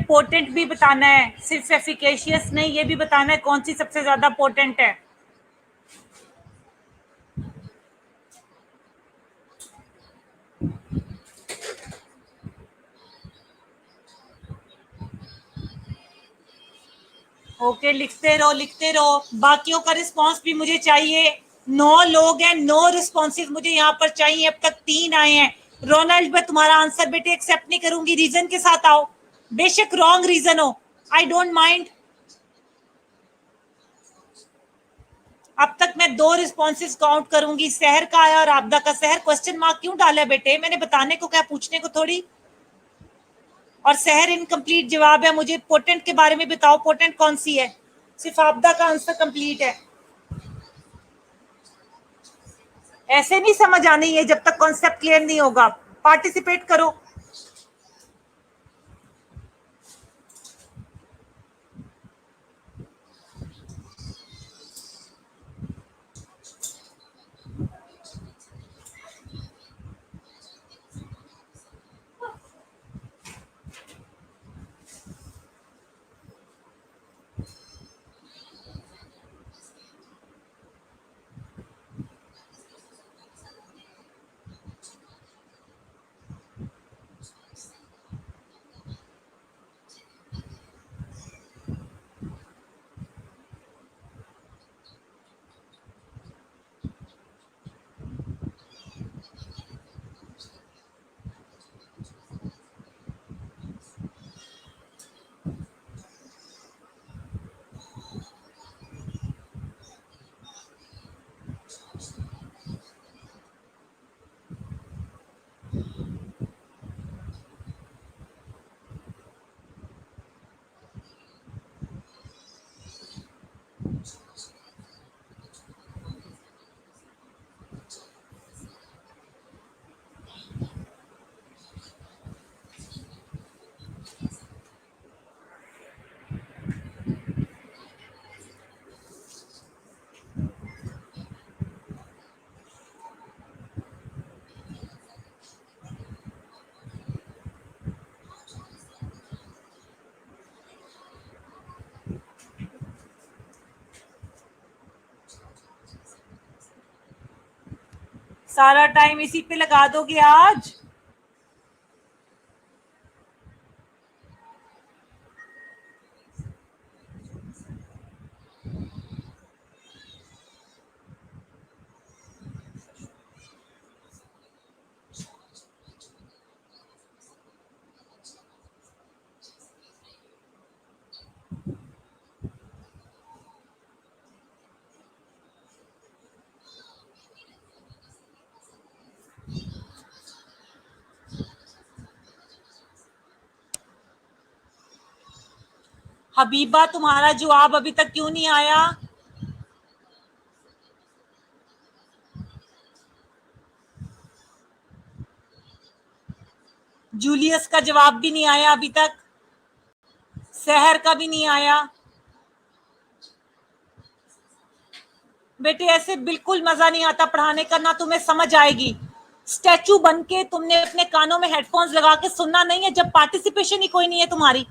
Speaker 1: Potent भी बताना है, सिर्फ एफिकेशियस नहीं, ये भी बताना है कौन सी सबसे ज्यादा पोटेंट है। ओके, लिखते रहो लिखते रहो, बाकियों का रिस्पॉन्स भी मुझे चाहिए। 9 लोग हैं, 9 रिस्पॉन्सेज मुझे यहाँ पर चाहिए, अब तक 3 आए हैं। रोनाल्ड, मैं तुम्हारा आंसर बेटे एक्सेप्ट नहीं करूंगी, रीजन के साथ आओ, बेशक रॉन्ग रीजन हो, आई डोंट माइंड। अब तक मैं 2 रिस्पॉन्सेज काउंट करूंगी, शहर का आया और आपदा का। शहर क्वेश्चन मार्क क्यों डाला है बेटे, मैंने बताने को क्या, पूछने को थोड़ी। और शहर इनकम्प्लीट जवाब है, मुझे पोटेंट के बारे में बताओ, पोटेंट कौन सी है। सिर्फ आपदा का आंसर कंप्लीट है। ऐसे नहीं समझ आनी है जब तक कॉन्सेप्ट क्लियर नहीं होगा। पार्टिसिपेट करो। सारा टाइम इसी पे लगा दोगे आज। हबीबा, तुम्हारा जवाब अभी तक क्यों नहीं आया। जूलियस का जवाब भी नहीं आया अभी तक, शहर का भी नहीं आया। बेटे ऐसे बिल्कुल मजा नहीं आता पढ़ाने का, ना तुम्हें समझ आएगी। स्टैचू बन के तुमने अपने कानों में हेडफोन्स लगा के सुनना नहीं है जब पार्टिसिपेशन ही कोई नहीं है तुम्हारी।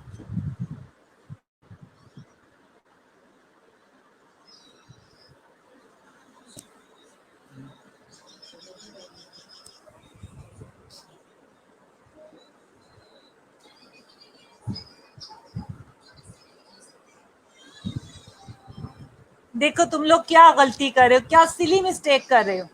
Speaker 1: देखो तुम लोग क्या गलती कर रहे हो, क्या सिली मिस्टेक कर रहे हो।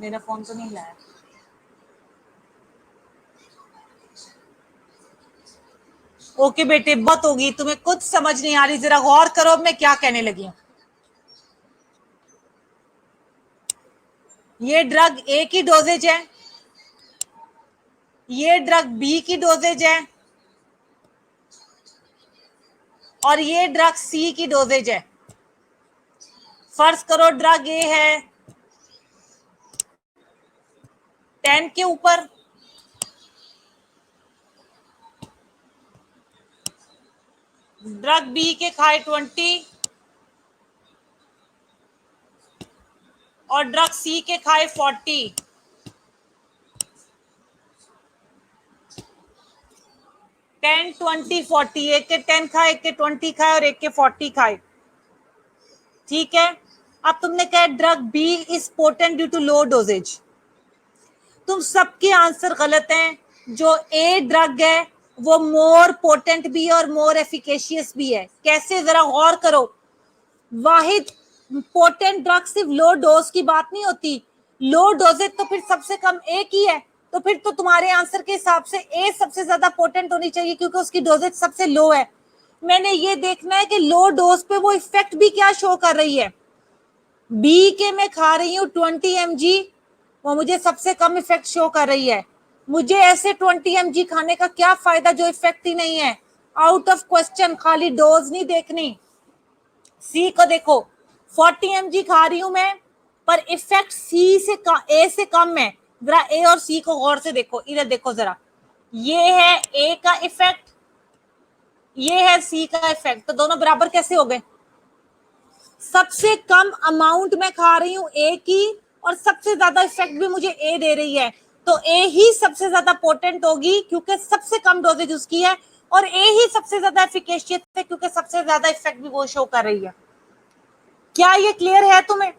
Speaker 1: मेरा फोन तो नहीं लाया। ओके बेटे, बहुत होगी, तुम्हें कुछ समझ नहीं आ रही, जरा गौर करो अब मैं क्या कहने लगी हूँ। ये ड्रग ए की डोजेज है, ये ड्रग बी की डोजेज है, और ये ड्रग सी की डोजेज है। फर्ज करो ड्रग ए है 10 के ऊपर, ड्रग बी के खाए 20, और ड्रग सी के खाए 40। 10, 20, 40, एक के 10 खाए, एक के 20 खाए और एक के 40 खाए। ठीक है, अब तुमने कहा drug B is potent due to low doses. तुम सबके आंसर गलत हैं। जो ए ड्रग है वो मोर पोटेंट भी है और मोर एफिकेशियस भी है। कैसे, जरा गौर करो। वाहिद पोटेंट ड्रग सिर्फ लो डोज की बात नहीं होती, लो डोजेज तो फिर सबसे कम ए की है। तो फिर तो तुम्हारे आंसर के हिसाब से ए सबसे ज्यादा पोटेंट होनी चाहिए क्योंकि उसकी डोजेज सबसे लो है। मैंने ये देखना है कि लो डोज पे वो इफेक्ट भी क्या शो कर रही है। बी के मैं खा रही हूँ 20 mg, वो मुझे सबसे कम इफेक्ट शो कर रही है। मुझे ऐसे 20 mg खाने का क्या फायदा जो इफेक्ट ही नहीं है। आउट ऑफ क्वेश्चन, खाली डोज नहीं देखनी। सी को देखो, 40 mg खा रही हूं मैं, पर इफेक्ट सी से ए से कम है। जरा ए और सी को गौर से देखो, इधर देखो जरा, ये है ए का इफेक्ट, ये है सी का इफेक्ट, तो दोनों बराबर कैसे हो गए। सबसे कम अमाउंट में खा रही हूं ए की, और सबसे ज्यादा इफेक्ट भी मुझे ए दे रही है, तो ए ही सबसे ज्यादा पोटेंट होगी क्योंकि सबसे कम डोजेज उसकी है, और ए ही सबसे ज्यादा एफिकेशियस है क्योंकि सबसे ज्यादा इफेक्ट भी वो शो कर रही है। क्या ये क्लियर है तुम्हें?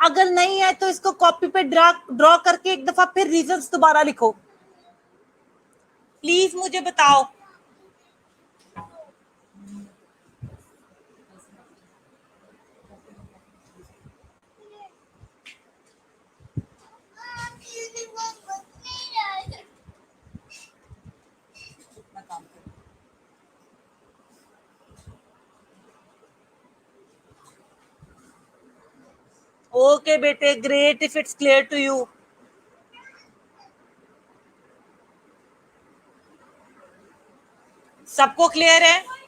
Speaker 1: अगर नहीं है तो इसको कॉपी पे ड्रॉ करके एक दफा फिर रीजंस दोबारा लिखो, प्लीज मुझे बताओ। ओके बेटे, great if it's clear to you. सबको क्लियर है?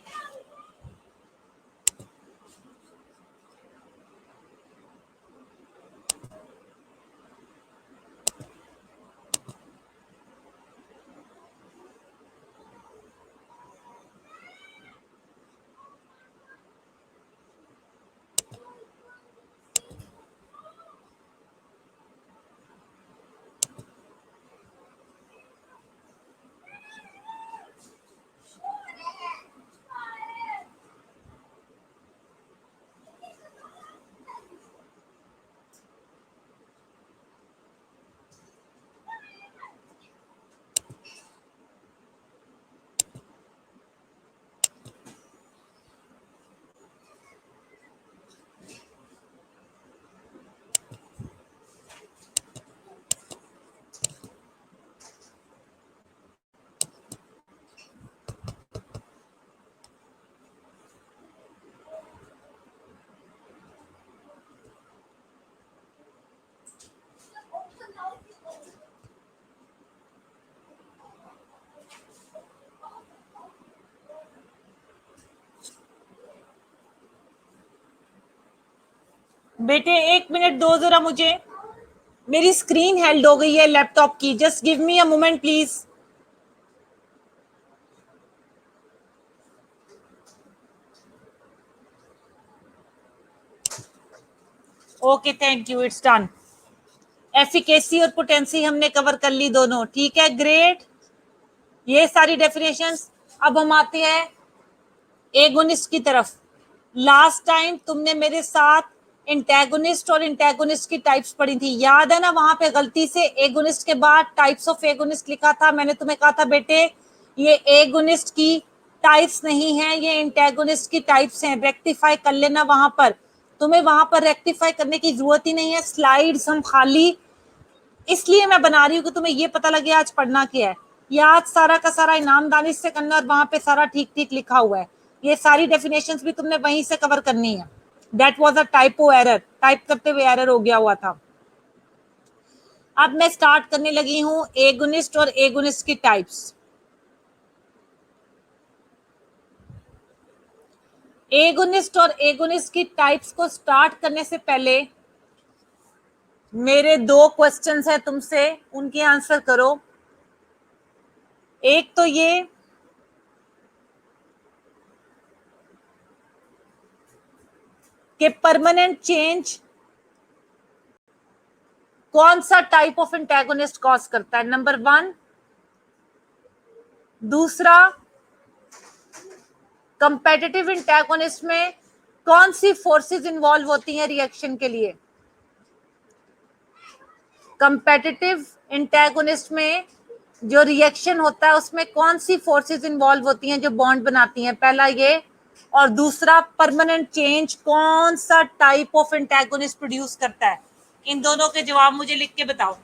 Speaker 1: बेटे 1 मिनट दो जरा मुझे, मेरी स्क्रीन हेल्ड हो गई है लैपटॉप की। Just give me a moment please. Okay, thank you, it's done. Efficacy और पोटेंसी हमने कवर कर ली दोनों, ठीक है, ग्रेट। ये सारी डेफिनेशंस। अब हम आते हैं एगोनिस्ट की तरफ। लास्ट टाइम तुमने मेरे साथ इंटेगोनिस्ट और इंटेगोनिस्ट की टाइप्स पढ़ी थी, याद है ना? वहां पे गलती से एगोनिस्ट के बाद टाइप्स ऑफ एगोनिस्ट लिखा था। मैंने तुम्हें कहा था बेटे ये एगोनिस्ट की टाइप्स नहीं है, ये इंटेगोनिस्ट की टाइप्स हैं, रेक्टिफाई कर लेना वहां पर। तुम्हें वहां पर रेक्टिफाई करने की जरूरत ही नहीं है, स्लाइड्स हम खाली इसलिए मैं बना रही हूँ कि तुम्हें ये पता लगे आज पढ़ना क्या है। ये आज सारा का सारा इनाम दानिश से करना और वहां पे सारा ठीक ठीक लिखा हुआ है। ये सारी डेफिनेशंस भी तुमने वहीं से कवर करनी है। That was a typo error, type करते हुए एरर हो गया हुआ था। अब मैं स्टार्ट करने लगी हूँ एगोनिस्ट और एगोनिस्ट की टाइप्स। एगोनिस्ट और एगोनिस्ट की टाइप्स को स्टार्ट करने से पहले मेरे दो क्वेश्चंस है तुमसे, उनके आंसर करो। एक तो ये कि परमानेंट चेंज कौन सा टाइप ऑफ एंटेगोनिस्ट कॉज करता है, नंबर 1। दूसरा, कंपेटिटिव एंटेगोनिस्ट में कौन सी फोर्सेस इन्वॉल्व होती हैं रिएक्शन के लिए। कंपेटिटिव एंटेगोनिस्ट में जो रिएक्शन होता है उसमें कौन सी फोर्सेस इन्वॉल्व होती हैं जो बॉन्ड बनाती हैं, पहला ये। और दूसरा, परमानेंट चेंज कौन सा टाइप ऑफ एंटेगोनिस्ट प्रोड्यूस करता है। इन दोनों के जवाब मुझे लिख के बताओ।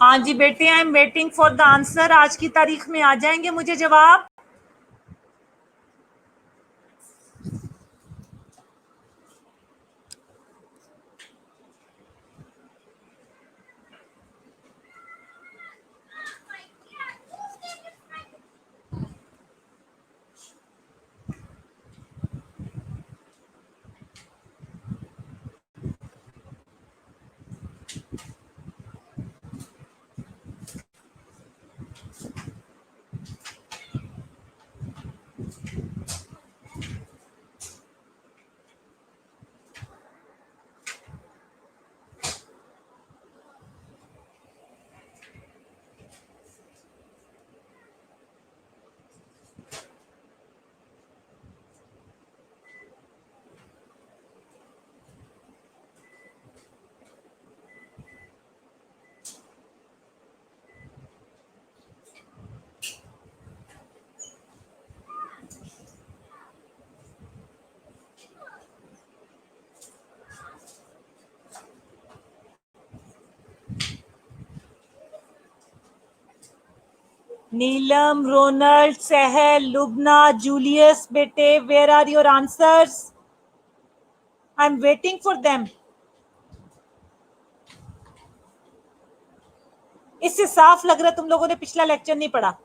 Speaker 1: हाँ जी बेटे, I am waiting for the answer. आज की तारीख में आ जाएंगे मुझे जवाब। नीलम, रोनल्ड, सहल, लुबना, जूलियस, बेटे, where are your answers? I am waiting for them. इससे साफ लग रहा है तुम लोगों ने पिछला लेक्चर नहीं पढ़ा.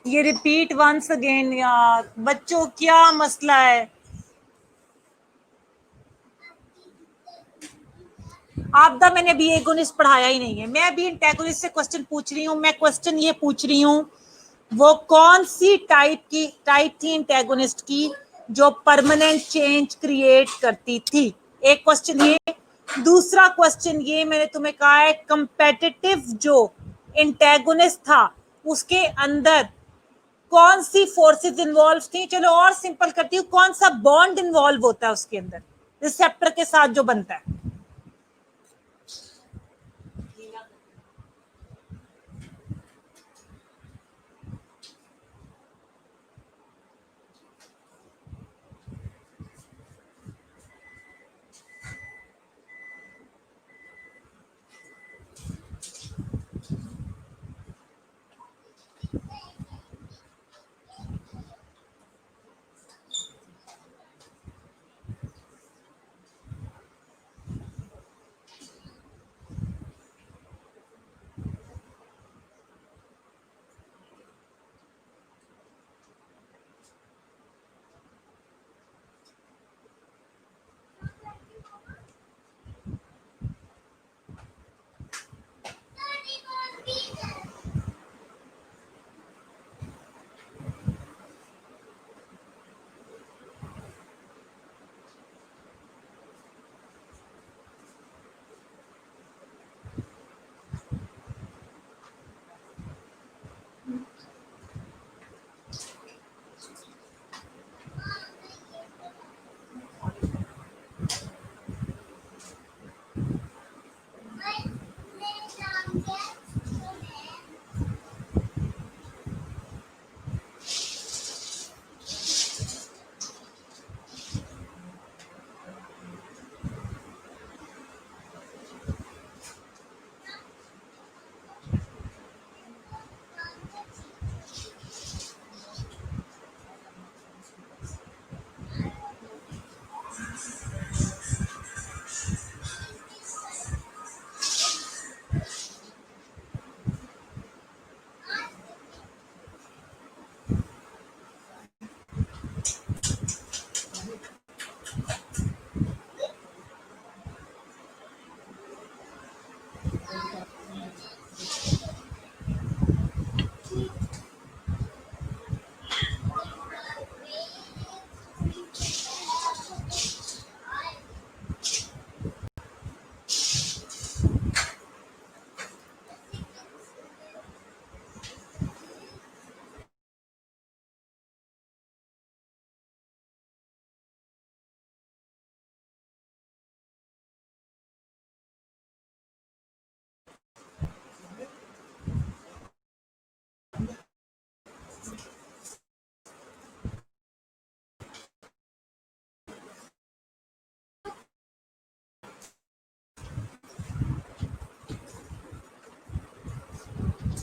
Speaker 1: ये रिपीट वंस अगेन यार. बच्चों क्या मसला है? आपदा मैंने अभी एगोनिस्ट पढ़ाया ही नहीं है. मैं अभी एंटेगोनिस्ट से क्वेश्चन पूछ रही हूँ. मैं क्वेश्चन ये पूछ रही हूँ, वो कौन सी टाइप थी एंटेगोनिस्ट की जो परमानेंट चेंज क्रिएट करती थी? एक क्वेश्चन ये. दूसरा क्वेश्चन ये मैंने तुम्हें कहा है, कंपेटिटिव जो एंटेगोनिस्ट था उसके अंदर कौन सी फोर्सेस इन्वॉल्व थी? चलो और सिंपल करती हूँ, कौन सा बॉन्ड इन्वॉल्व होता है उसके अंदर रिसेप्टर के साथ जो बनता है?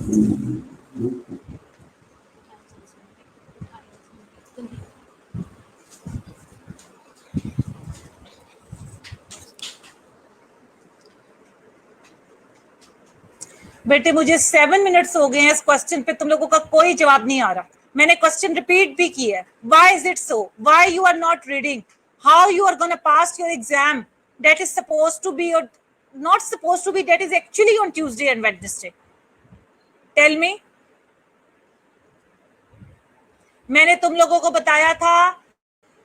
Speaker 1: बेटे मुझे 7 मिनट्स हो गए हैं इस क्वेश्चन पे, तुम लोगों का कोई जवाब नहीं आ रहा। मैंने क्वेश्चन रिपीट भी किया है। Why is it so? Why you are not reading? How you are gonna pass your exam that is suppose to be और not suppose to be, that is actually on Tuesday and Wednesday? Tell me. मैंने तुम लोगों को बताया था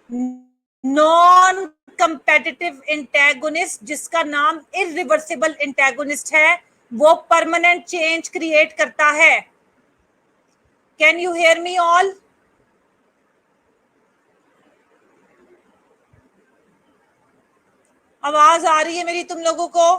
Speaker 1: नॉन कंपेटिटिव इंटेगोनिस्ट जिसका नाम इरिवर्सिबल इंटेगोनिस्ट है, वो परमानेंट चेंज क्रिएट करता है। Can you hear me all? आवाज आ रही है मेरी तुम लोगों को?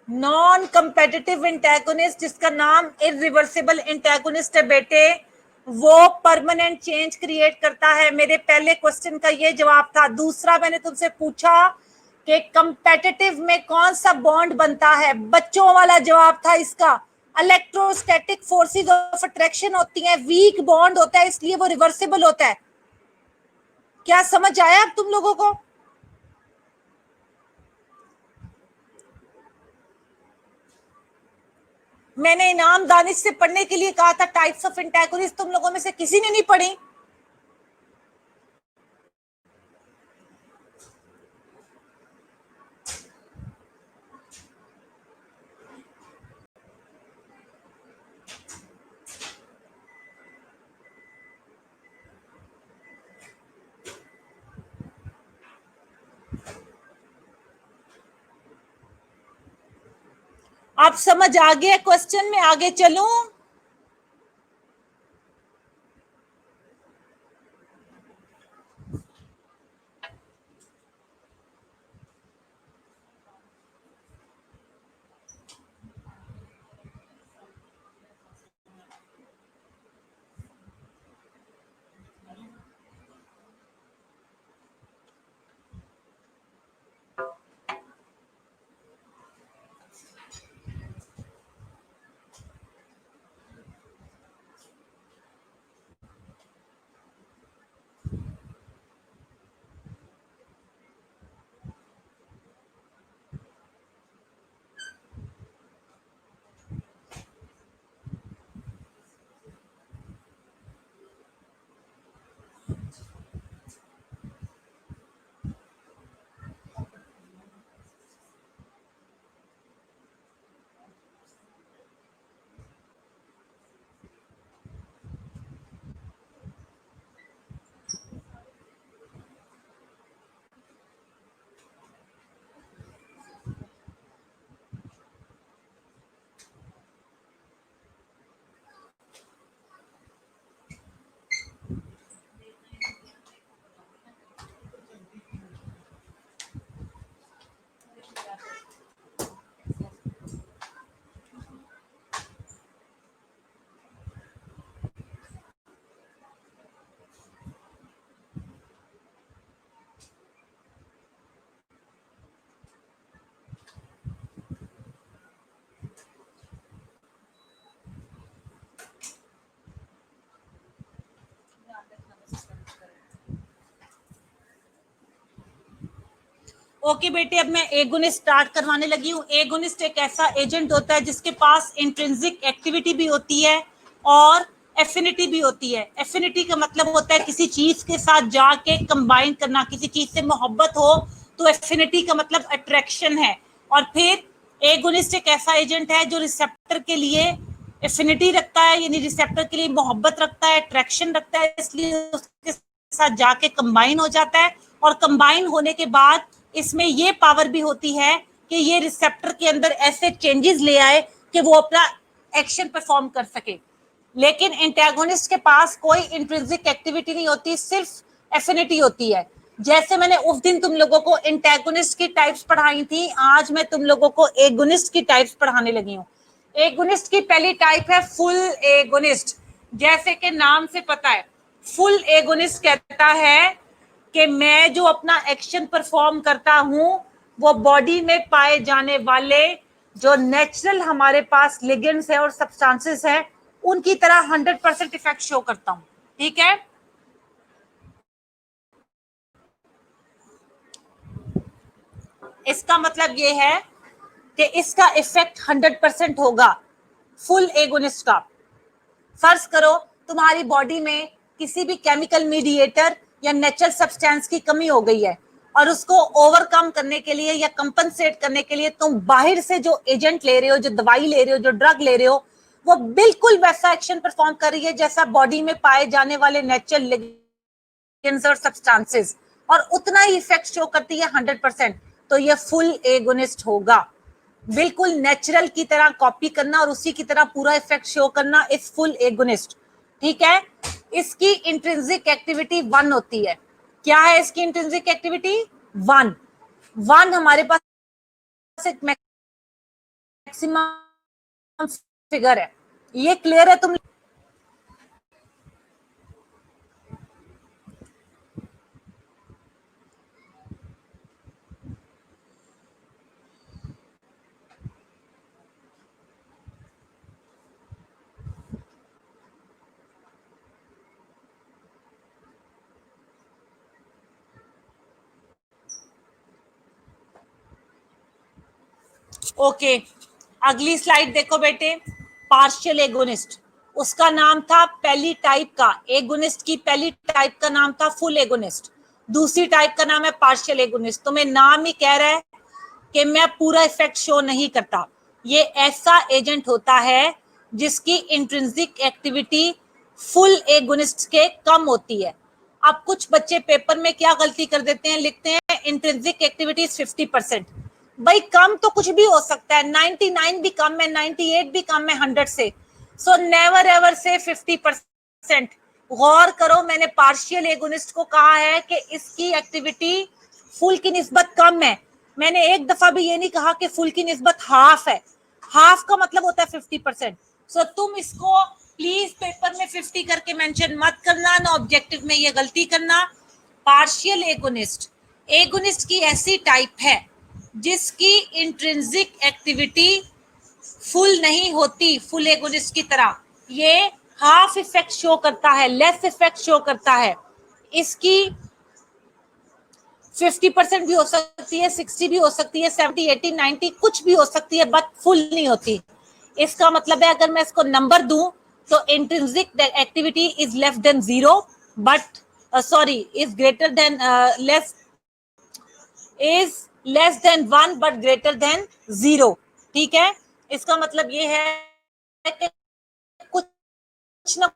Speaker 1: नॉन कंपेटिटिव इंटेगोनिस्ट जिसका नाम इरिवर्सिबल इंटेगोनिस्ट है बेटे, वो परमानेंट चेंज क्रिएट करता है। मेरे पहले क्वेश्चन का ये जवाब था। दूसरा मैंने तुमसे पूछा कि कंपेटिटिव में कौन सा बॉन्ड बनता है, बच्चों वाला जवाब था इसका। इलेक्ट्रोस्टैटिक फोर्सेस ऑफ अट्रैक्शन होती हैं, वीक बॉन्ड होता है, इसलिए वो रिवर्सिबल होता है। क्या समझ आया अब तुम लोगों को? मैंने इनाम दानिश से पढ़ने के लिए कहा था टाइप्स ऑफ एंटागोनिस्ट, तुम लोगों में से किसी ने नहीं पढ़ी। आप समझ आ गया क्वेश्चन में आगे चलूं? ओके बेटे, अब मैं एगोनिस्ट स्टार्ट करवाने लगी हूँ। एगोनिस्ट एक ऐसा एजेंट होता है जिसके पास इंट्रिंसिक एक्टिविटी भी होती है और एफिनिटी भी होती है। एफिनिटी का मतलब होता है किसी चीज के साथ जाके कंबाइन करना, किसी चीज से मोहब्बत हो तो एफिनिटी का मतलब अट्रैक्शन है। और फिर एगोनिस्ट एक ऐसा एजेंट है जो रिसेप्टर के लिए एफिनिटी रखता है, यानी रिसेप्टर के लिए मोहब्बत रखता है, अट्रैक्शन रखता है, इसलिए उसके साथ जाके कंबाइन हो जाता है। और कंबाइन होने के बाद इसमें ये पावर भी होती है कि ये रिसेप्टर के अंदर ऐसे चेंजेस ले आए कि वो अपना एक्शन परफॉर्म कर सके। लेकिन एंटागोनिस्ट के पास कोई इंट्रिंसिक एक्टिविटी नहीं होती, सिर्फ एफिनिटी होती है। जैसे मैंने उस दिन तुम लोगों को एंटागोनिस्ट की टाइप्स पढ़ाई थी, आज मैं तुम लोगों को एगोनिस्ट की टाइप्स पढ़ाने लगी हूँ। एगोनिस्ट की पहली टाइप है फुल एगोनिस्ट। जैसे कि नाम से पता है, फुल एगोनिस्ट कहता है कि मैं जो अपना एक्शन परफॉर्म करता हूं वो बॉडी में पाए जाने वाले जो नेचुरल हमारे पास लिगेंड्स है और सब्सटेंसेस है उनकी तरह 100% इफेक्ट शो करता हूं। ठीक है, इसका मतलब ये है कि इसका इफेक्ट 100% होगा फुल एगोनिस्ट का। फर्ज करो तुम्हारी बॉडी में किसी भी केमिकल मीडिएटर या नेचुरल सब्सटेंस की कमी हो गई है और उसको ओवरकम करने के लिए या कंपनसेट करने के लिए तुम बाहर से जो एजेंट ले रहे हो, जो दवाई ले रहे हो, जो ड्रग ले रहे हो, वो बिल्कुल वैसा एक्शन परफॉर्म कर रही है जैसा बॉडी में पाए जाने वाले नेचुरल लिगेंड्स और सब्सटेंसेस, और उतना ही इफेक्ट शो करती है 100%, तो ये फुल एगोनिस्ट होगा। बिल्कुल नेचुरल की तरह कॉपी करना और उसी की तरह पूरा इफेक्ट शो करना इज फुल एगोनिस्ट। ठीक है, इसकी इंट्रिंसिक एक्टिविटी 1 होती है। क्या है इसकी इंट्रिंसिक एक्टिविटी? 1। 1 हमारे पास एक मैक्सिमम फिगर है। ये क्लियर है तुम? ओके, अगली स्लाइड देखो बेटे। पार्शियल एगोनिस्ट, उसका नाम था पहली टाइप का एगोनिस्ट की पहली टाइप का नाम था फुल एगोनिस्ट, दूसरी टाइप का नाम है पार्शियल एगोनिस्ट। तुम्हें नाम ही कह रहा है कि मैं पूरा इफेक्ट शो नहीं करता। ये ऐसा एजेंट होता है जिसकी इंट्रिंसिक एक्टिविटी फुल एगोनिस्ट के कम होती है। अब कुछ बच्चे पेपर में क्या गलती कर देते हैं, लिखते हैं इंट्रिंसिक एक्टिविटी 50%। भाई कम तो कुछ भी हो सकता है, 99 भी कम है, 98 भी कम है 100 से। सो नेवर एवर से 50%। गौर करो, मैंने पार्शियल एगोनिस्ट को कहा है कि इसकी एक्टिविटी फुल की निस्बत कम है। मैंने एक दफा भी ये नहीं कहा कि फुल की निस्बत हाफ है। हाफ का मतलब होता है 50%। सो तुम इसको प्लीज पेपर में 50 करके मेंशन मत करना, ना ऑब्जेक्टिव में ये गलती करना। पार्शियल एगोनिस्ट, एगोनिस्ट की ऐसी टाइप है जिसकी इंट्रिंसिक एक्टिविटी फुल नहीं होती फुल एगोनिस्ट की तरह। ये हाफ इफेक्ट शो करता है, लेस इफेक्ट शो करता है। इसकी 50% भी हो सकती है, 60 भी हो सकती है, 70, 80, 90 कुछ भी हो सकती है, बट फुल नहीं होती। इसका मतलब है अगर मैं इसको नंबर दूं तो intrinsic activity is less than 0, but sorry is greater than less is less than 1 but greater than 0। ठीक है, इसका मतलब ये है कि कुछ ना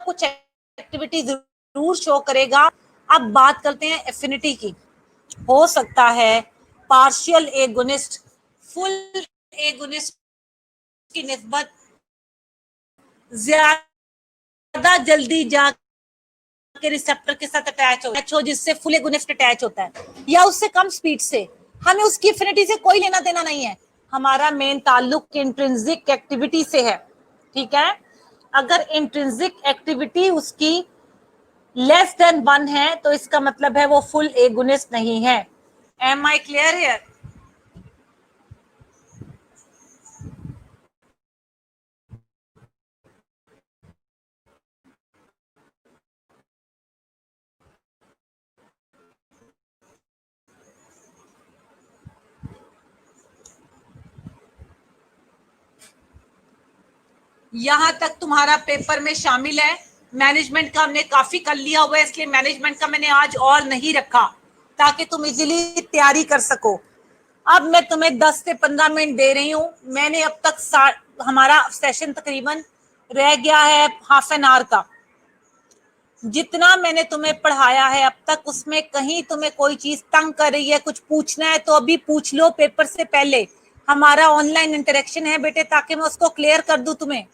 Speaker 1: कुछ एक्टिविटी जरूर शो करेगा। अब बात करते हैं एफिनिटी की। हो सकता है पार्शियल एगोनिस्ट फुल एगोनिस्ट की निस्बत ज्यादा जल्दी जा के रिसेप्टर के साथ अटैच हो जिससे फुल एगोनिस्ट अटैच होता है, या उससे कम स्पीड से। हमें उसकी एफिनिटी से कोई लेना देना नहीं है, हमारा मेन ताल्लुक इंट्रिंसिक एक्टिविटी से है। ठीक है, अगर इंट्रिंसिक एक्टिविटी उसकी लेस देन 1 है तो इसका मतलब है वो फुल एगोनिस्ट नहीं है। Am I clear here? यहां तक तुम्हारा पेपर में शामिल है। मैनेजमेंट का हमने काफी कर लिया हुआ है, इसलिए मैनेजमेंट का मैंने आज और नहीं रखा ताकि तुम इजीली तैयारी कर सको। अब मैं तुम्हें 10 से 15 मिनट दे रही हूँ। मैंने अब तक हमारा सेशन तकरीबन रह गया है हाफ एन आवर का। जितना मैंने तुम्हें पढ़ाया है अब तक उसमें कहीं तुम्हें कोई चीज तंग कर रही है, कुछ पूछना है तो अभी पूछ लो पेपर से पहले। हमारा ऑनलाइन इंटरेक्शन है बेटे, ताकि मैं उसको क्लियर कर दूं तुम्हें।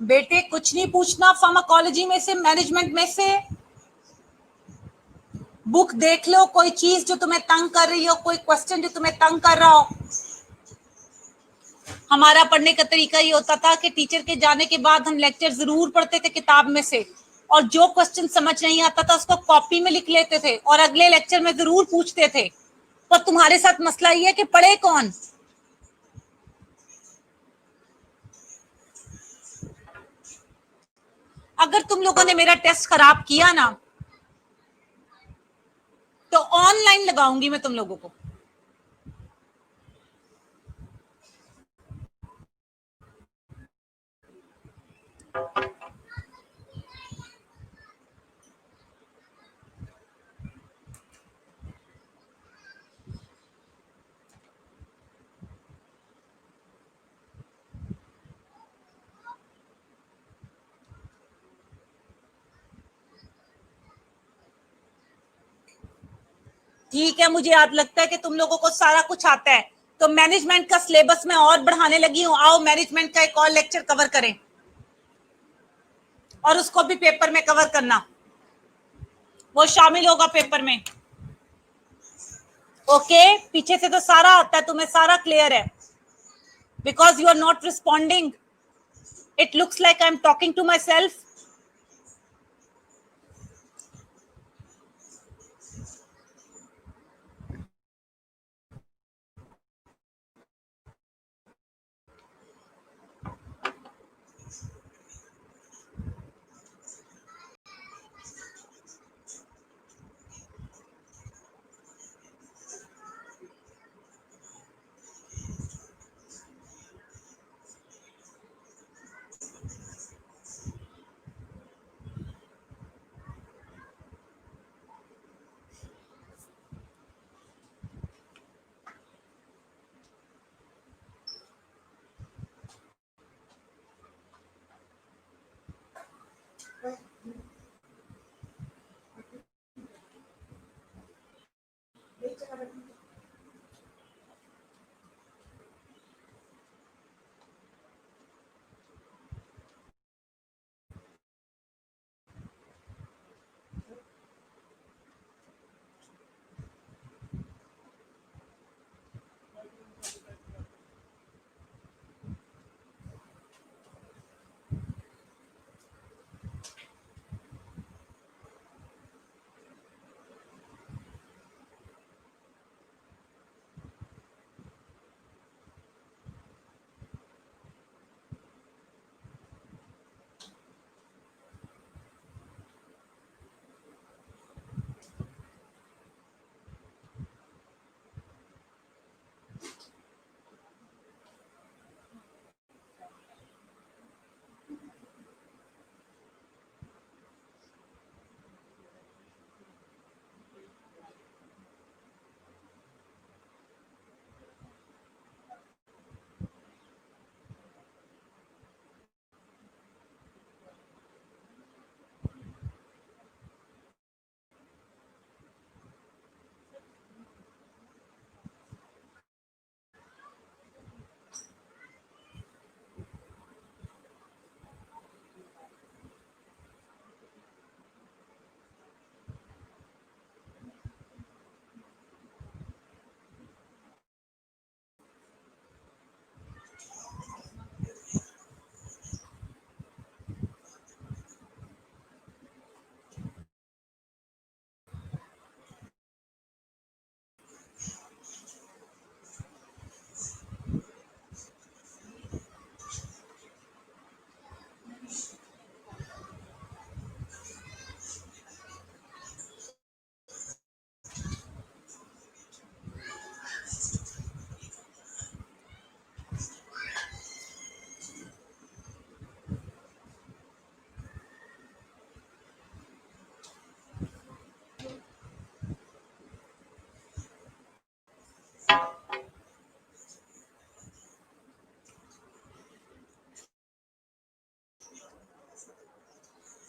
Speaker 1: बेटे कुछ नहीं पूछना फार्माकोलॉजी में से, मैनेजमेंट में से। बुक देख लो, कोई चीज जो तुम्हें तंग कर रही हो, कोई क्वेश्चन जो तुम्हें तंग कर रहा हो। हमारा पढ़ने का तरीका ये होता था कि टीचर के जाने के बाद हम लेक्चर जरूर पढ़ते थे किताब में से, और जो क्वेश्चन समझ नहीं आता था उसको कॉपी में लिख लेते थे और अगले लेक्चर में जरूर पूछते थे। पर तुम्हारे साथ मसला ये है कि पढ़े कौन। अगर तुम लोगों ने मेरा टेस्ट खराब किया ना तो ऑनलाइन लगाऊंगी मैं तुम लोगों को। ठीक है, मुझे याद लगता है कि तुम लोगों को सारा कुछ आता है, तो मैनेजमेंट का सिलेबस में और बढ़ाने लगी हूँ। आओ मैनेजमेंट का एक और लेक्चर कवर करें और उसको भी पेपर में कवर करना, वो शामिल होगा पेपर में। ओके, पीछे से तो सारा आता है, तुम्हें सारा क्लियर है। Because you are not responding, it looks like I am talking to myself.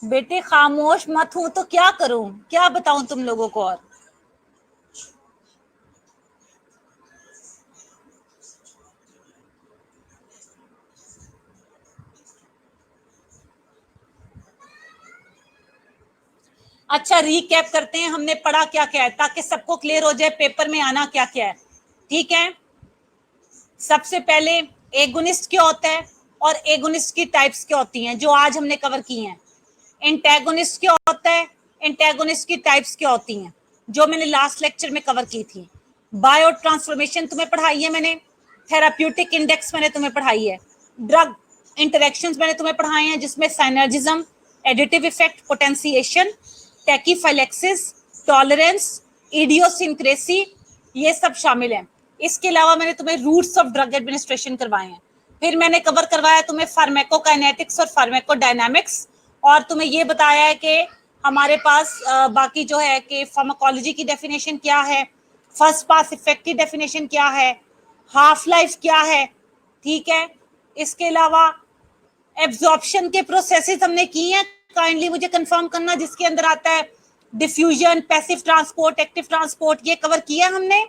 Speaker 1: बेटे खामोश मत हूं तो क्या करूं, क्या बताऊं तुम लोगों को। और अच्छा, रीकैप करते हैं हमने पढ़ा क्या क्या है, ताकि सबको क्लियर हो जाए पेपर में आना क्या क्या है। ठीक है, सबसे पहले एगोनिस्ट क्या होता है और एगोनिस्ट की टाइप्स क्या होती हैं, जो आज हमने कवर की हैं। एंटेगोनिस्ट क्या होता है, एंटेगोनिस्ट की टाइप्स क्या होती हैं, जो मैंने लास्ट लेक्चर में कवर की थी। बायो ट्रांसफॉर्मेशन तुम्हें पढ़ाई है मैंने, थेराप्यूटिक इंडेक्स मैंने तुम्हें पढ़ाई है, ड्रग इंटरेक्शंस मैंने तुम्हें पढ़ाए हैं, जिसमें synergism, additive effect, potentiation, tachyphylaxis, tolerance, idiosyncrasy, ये सब शामिल हैं। इसके अलावा मैंने तुम्हें रूट्स ऑफ ड्रग एडमिनिस्ट्रेशन करवाए हैं। फिर मैंने कवर करवाया तुम्हें फार्मेकोकाइनेटिक्स और फार्मेकोडायनामिक्स, और तुम्हें ये बताया है कि हमारे पास बाकी जो है कि फार्माकोलॉजी की डेफिनेशन क्या है, फर्स्ट पास इफेक्ट की डेफिनेशन क्या है, हाफ लाइफ क्या है। ठीक है, इसके अलावा एब्जॉर्प्शन के प्रोसेसेस हमने की हैं, काइंडली मुझे कंफर्म करना, जिसके अंदर आता है diffusion, passive transport, active transport, ये कवर किया हमने।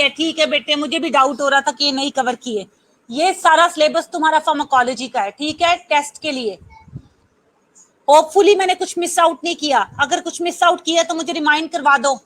Speaker 1: ठीक है बेटे, मुझे भी डाउट हो रहा था कि ये नहीं कवर किए। ये सारा सिलेबस तुम्हारा फार्माकोलॉजी का है, ठीक है, टेस्ट के लिए। होपफुली मैंने कुछ मिस आउट नहीं किया, अगर कुछ मिस आउट किया तो मुझे रिमाइंड करवा दो।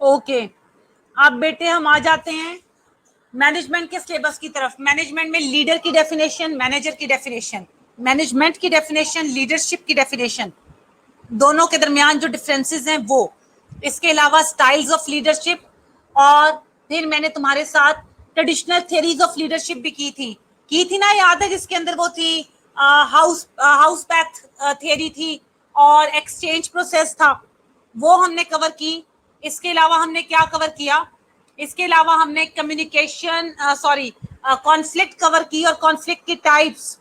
Speaker 1: ओके, अब बेटे हम आ जाते हैं मैनेजमेंट के सिलेबस की तरफ। मैनेजमेंट में लीडर की डेफिनेशन, मैनेजर की डेफिनेशन, मैनेजमेंट की डेफिनेशन, लीडरशिप की डेफिनेशन, दोनों के दरमियान जो डिफरेंसेस हैं वो, इसके अलावा स्टाइल्स ऑफ लीडरशिप, और फिर मैंने तुम्हारे साथ ट्रेडिशनल थ्योरीज ऑफ लीडरशिप भी की थी ना, याद है, जिसके अंदर वो थी हाउस पैथ थियरी थी, और एक्सचेंज प्रोसेस था, वो हमने कवर की। इसके अलावा हमने क्या कवर किया, इसके अलावा हमने कम्युनिकेशन सॉरी कॉन्फ्लिक्ट कवर की, और कॉन्फ्लिक्ट की टाइप्स।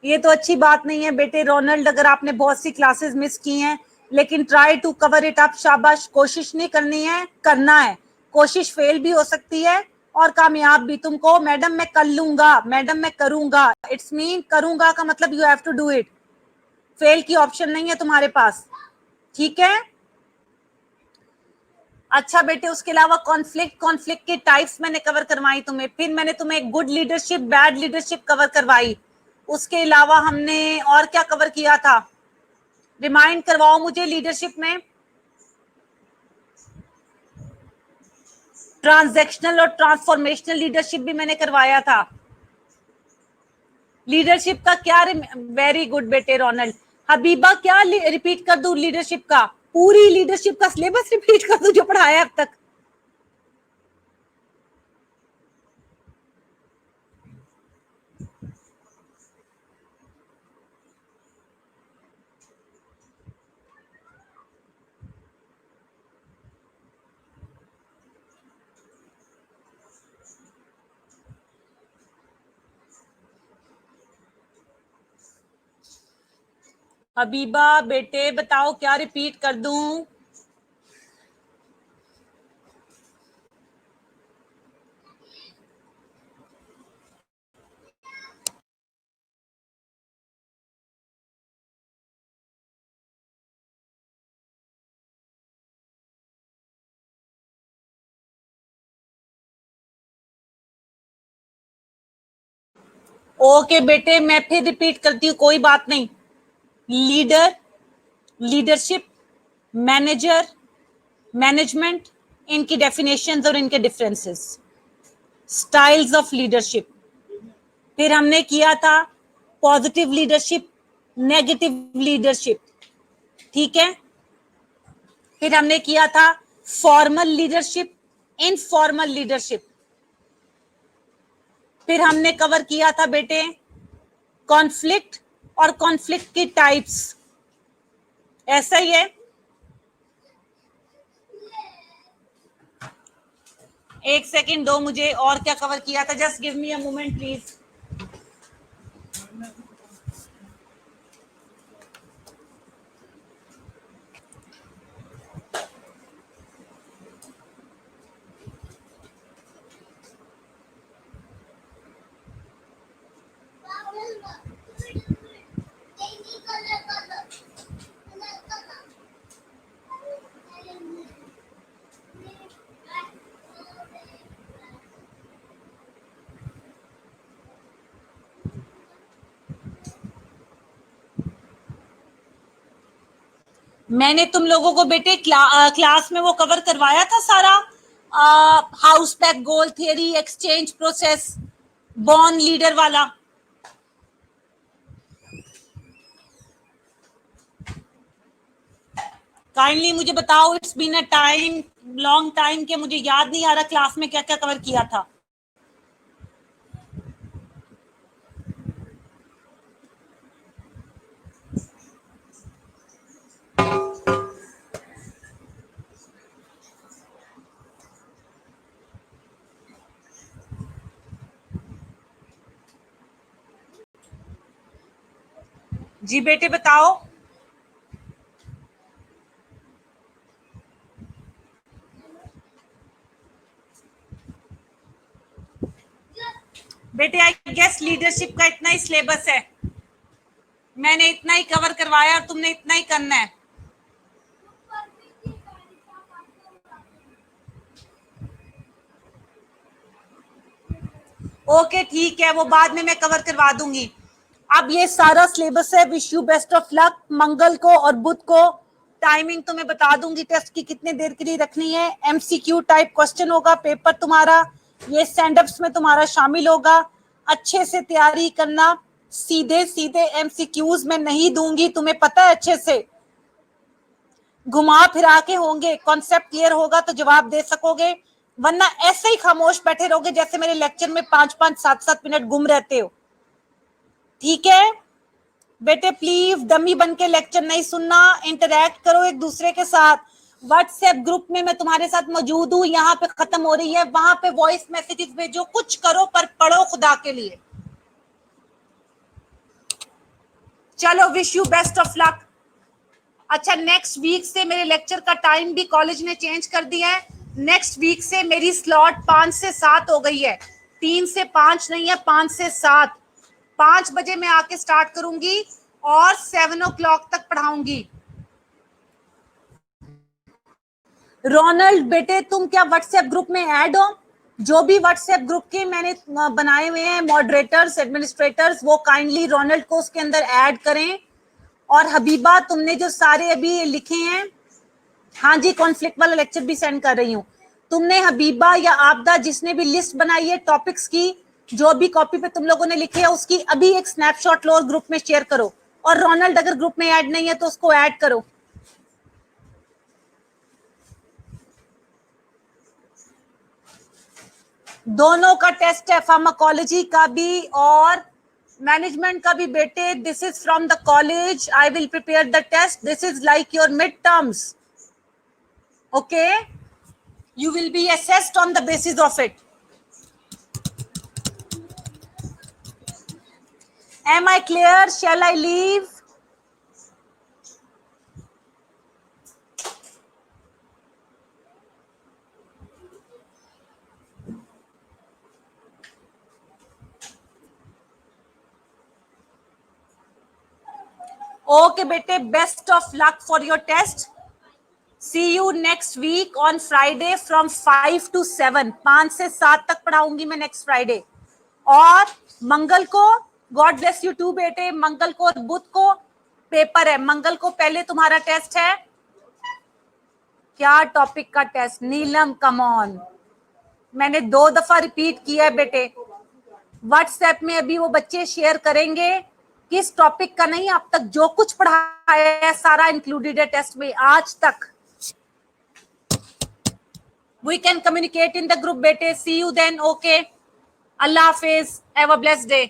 Speaker 1: ये तो अच्छी बात नहीं है बेटे रोनाल्ड, अगर आपने बहुत सी क्लासेस मिस की हैं, लेकिन try to cover it up, शाबाश। कोशिश नहीं करनी है, करना है। कोशिश फेल भी हो सकती है और कामयाब भी। तुमको मैडम मैं कर लूंगा, मैडम मैं करूंगा, इट्स मीन करूंगा का मतलब you have to do it. Fail की ऑप्शन नहीं है तुम्हारे पास, ठीक है। अच्छा बेटे, उसके अलावा कॉन्फ्लिक्ट, कॉन्फ्लिक्ट की टाइप्स मैंने कवर करवाई तुम्हें। फिर मैंने तुम्हें good leadership, bad leadership cover करवाई। उसके अलावा हमने और क्या कवर किया था, रिमाइंड करवाओ मुझे। लीडरशिप में ट्रांजैक्शनल और ट्रांसफॉर्मेशनल लीडरशिप भी मैंने करवाया था। लीडरशिप का क्या, वेरी गुड बेटे रोनल्ड। हबीबा क्या रिपीट कर दूं लीडरशिप का, पूरी लीडरशिप का सिलेबस रिपीट कर दूं जो पढ़ाया अब तक। हबीबा बेटे बताओ क्या रिपीट कर दूं। ओके बेटे, मैं फिर रिपीट करती हूँ, कोई बात नहीं। लीडर, लीडरशिप, मैनेजर, मैनेजमेंट, इनकी डेफिनेशंस और इनके डिफरेंसेस। Styles of leadership. फिर हमने किया था पॉजिटिव लीडरशिप, नेगेटिव लीडरशिप, ठीक है। फिर हमने किया था फॉर्मल लीडरशिप, इनफॉर्मल लीडरशिप। फिर हमने कवर किया था बेटे कॉन्फ्लिक्ट और कॉन्फ्लिक्ट की टाइप्स, ऐसा ही है। एक सेकंड दो मुझे, और क्या कवर किया था, just give me a moment please. मैंने तुम लोगों को बेटे क्लास में वो कवर करवाया था सारा, House path goal theory, exchange process, born leader वाला। काइंडली मुझे बताओ, it's been a time, long time, के मुझे याद नहीं आ रहा क्लास में क्या क्या कवर किया था। जी बेटे बताओ। बेटे आई गेस लीडरशिप का इतना ही सिलेबस है, मैंने इतना ही कवर करवाया और तुमने इतना ही करना है। ओके ठीक है, वो बाद में मैं कवर करवा दूंगी। अब ये सारा सिलेबस है, wish you best of luck. मंगल को और बुध को टाइमिंग तो मैं बता दूंगी टेस्ट की कितने देर के लिए रखनी है। एमसीक्यू टाइप क्वेश्चन होगा, पेपर तुम्हारा ये स्टैंडअप्स में तुम्हारा शामिल होगा। अच्छे से तैयारी करना, सीधे सीधे एमसीक्यूज में नहीं दूंगी, तुम्हें पता है अच्छे से, घुमा फिरा के होंगे। कॉन्सेप्ट क्लियर होगा तो जवाब दे सकोगे, वरना ऐसे ही खामोश बैठे रहोगे जैसे मेरे लेक्चर में 5-5 7-7 मिनट गुम रहते हो, ठीक है। बेटे प्लीज डमी बन के लेक्चर नहीं सुनना, इंटरैक्ट करो एक दूसरे के साथ। व्हाट्सएप ग्रुप में मैं तुम्हारे साथ मौजूद हूँ, यहाँ पे खत्म हो रही है, वहां पे वॉइस मैसेजेस भेजो, कुछ करो पर पढ़ो खुदा के लिए। चलो wish you best of luck. अच्छा, नेक्स्ट वीक से मेरे लेक्चर का टाइम भी कॉलेज ने चेंज कर दिया है। नेक्स्ट वीक से मेरी स्लॉट 5 से 7 हो गई है, 3 से 5 नहीं है, 5 से 7। 5 बजे मैं आके स्टार्ट करूंगी और 7 o'clock तक पढ़ाऊंगी। रोनाल्ड बेटे तुम क्या व्हाट्सएप ग्रुप में ऐड हो? जो भी व्हाट्सएप ग्रुप के मैंने बनाए हुए हैं मॉडरेटर्स, एडमिनिस्ट्रेटर्स, वो काइंडली रोनाल्ड को उसके अंदर ऐड करें। और हबीबा तुमने जो सारे अभी लिखे हैं, हाँ जी, कॉन्फ्लिक्ट वाला लेक्चर भी सेंड कर रही हूँ। तुमने हबीबा या आपदा जिसने भी लिस्ट बनाई है टॉपिक्स की, जो भी कॉपी पे तुम लोगों ने लिखे है उसकी अभी एक स्नैपशॉट लो और ग्रुप में शेयर करो। और रोनाल्ड अगर ग्रुप में ऐड नहीं है तो उसको ऐड करो। दोनों का टेस्ट है, फार्माकोलॉजी का भी और मैनेजमेंट का भी बेटे। This is from the college, I will prepare the test, this is like your mid terms, okay, you will be assessed on the basis of it. Am I clear? Shall I leave? Okay bete, best of luck for your test. See you next week on Friday from 5 to 7. 5 से 7 तक पढ़ाऊंगी मैं नेक्स्ट फ्राइडे। और मंगल को गॉड ब्लेस यू टू बेटे। मंगल को और बुध को पेपर है। मंगल को पहले तुम्हारा टेस्ट है। क्या टॉपिक का टेस्ट? नीलम कम ऑन, मैंने 2 दफा रिपीट किया है बेटे। व्हाट्सएप में अभी वो बच्चे शेयर करेंगे किस टॉपिक का। नहीं, अब तक जो कुछ पढ़ाया है सारा इंक्लूडेड है टेस्ट में आज तक। We can communicate in the group बेटे। See you then. Okay, Allah हाफिज, हैव अ ब्लेस्ड डे।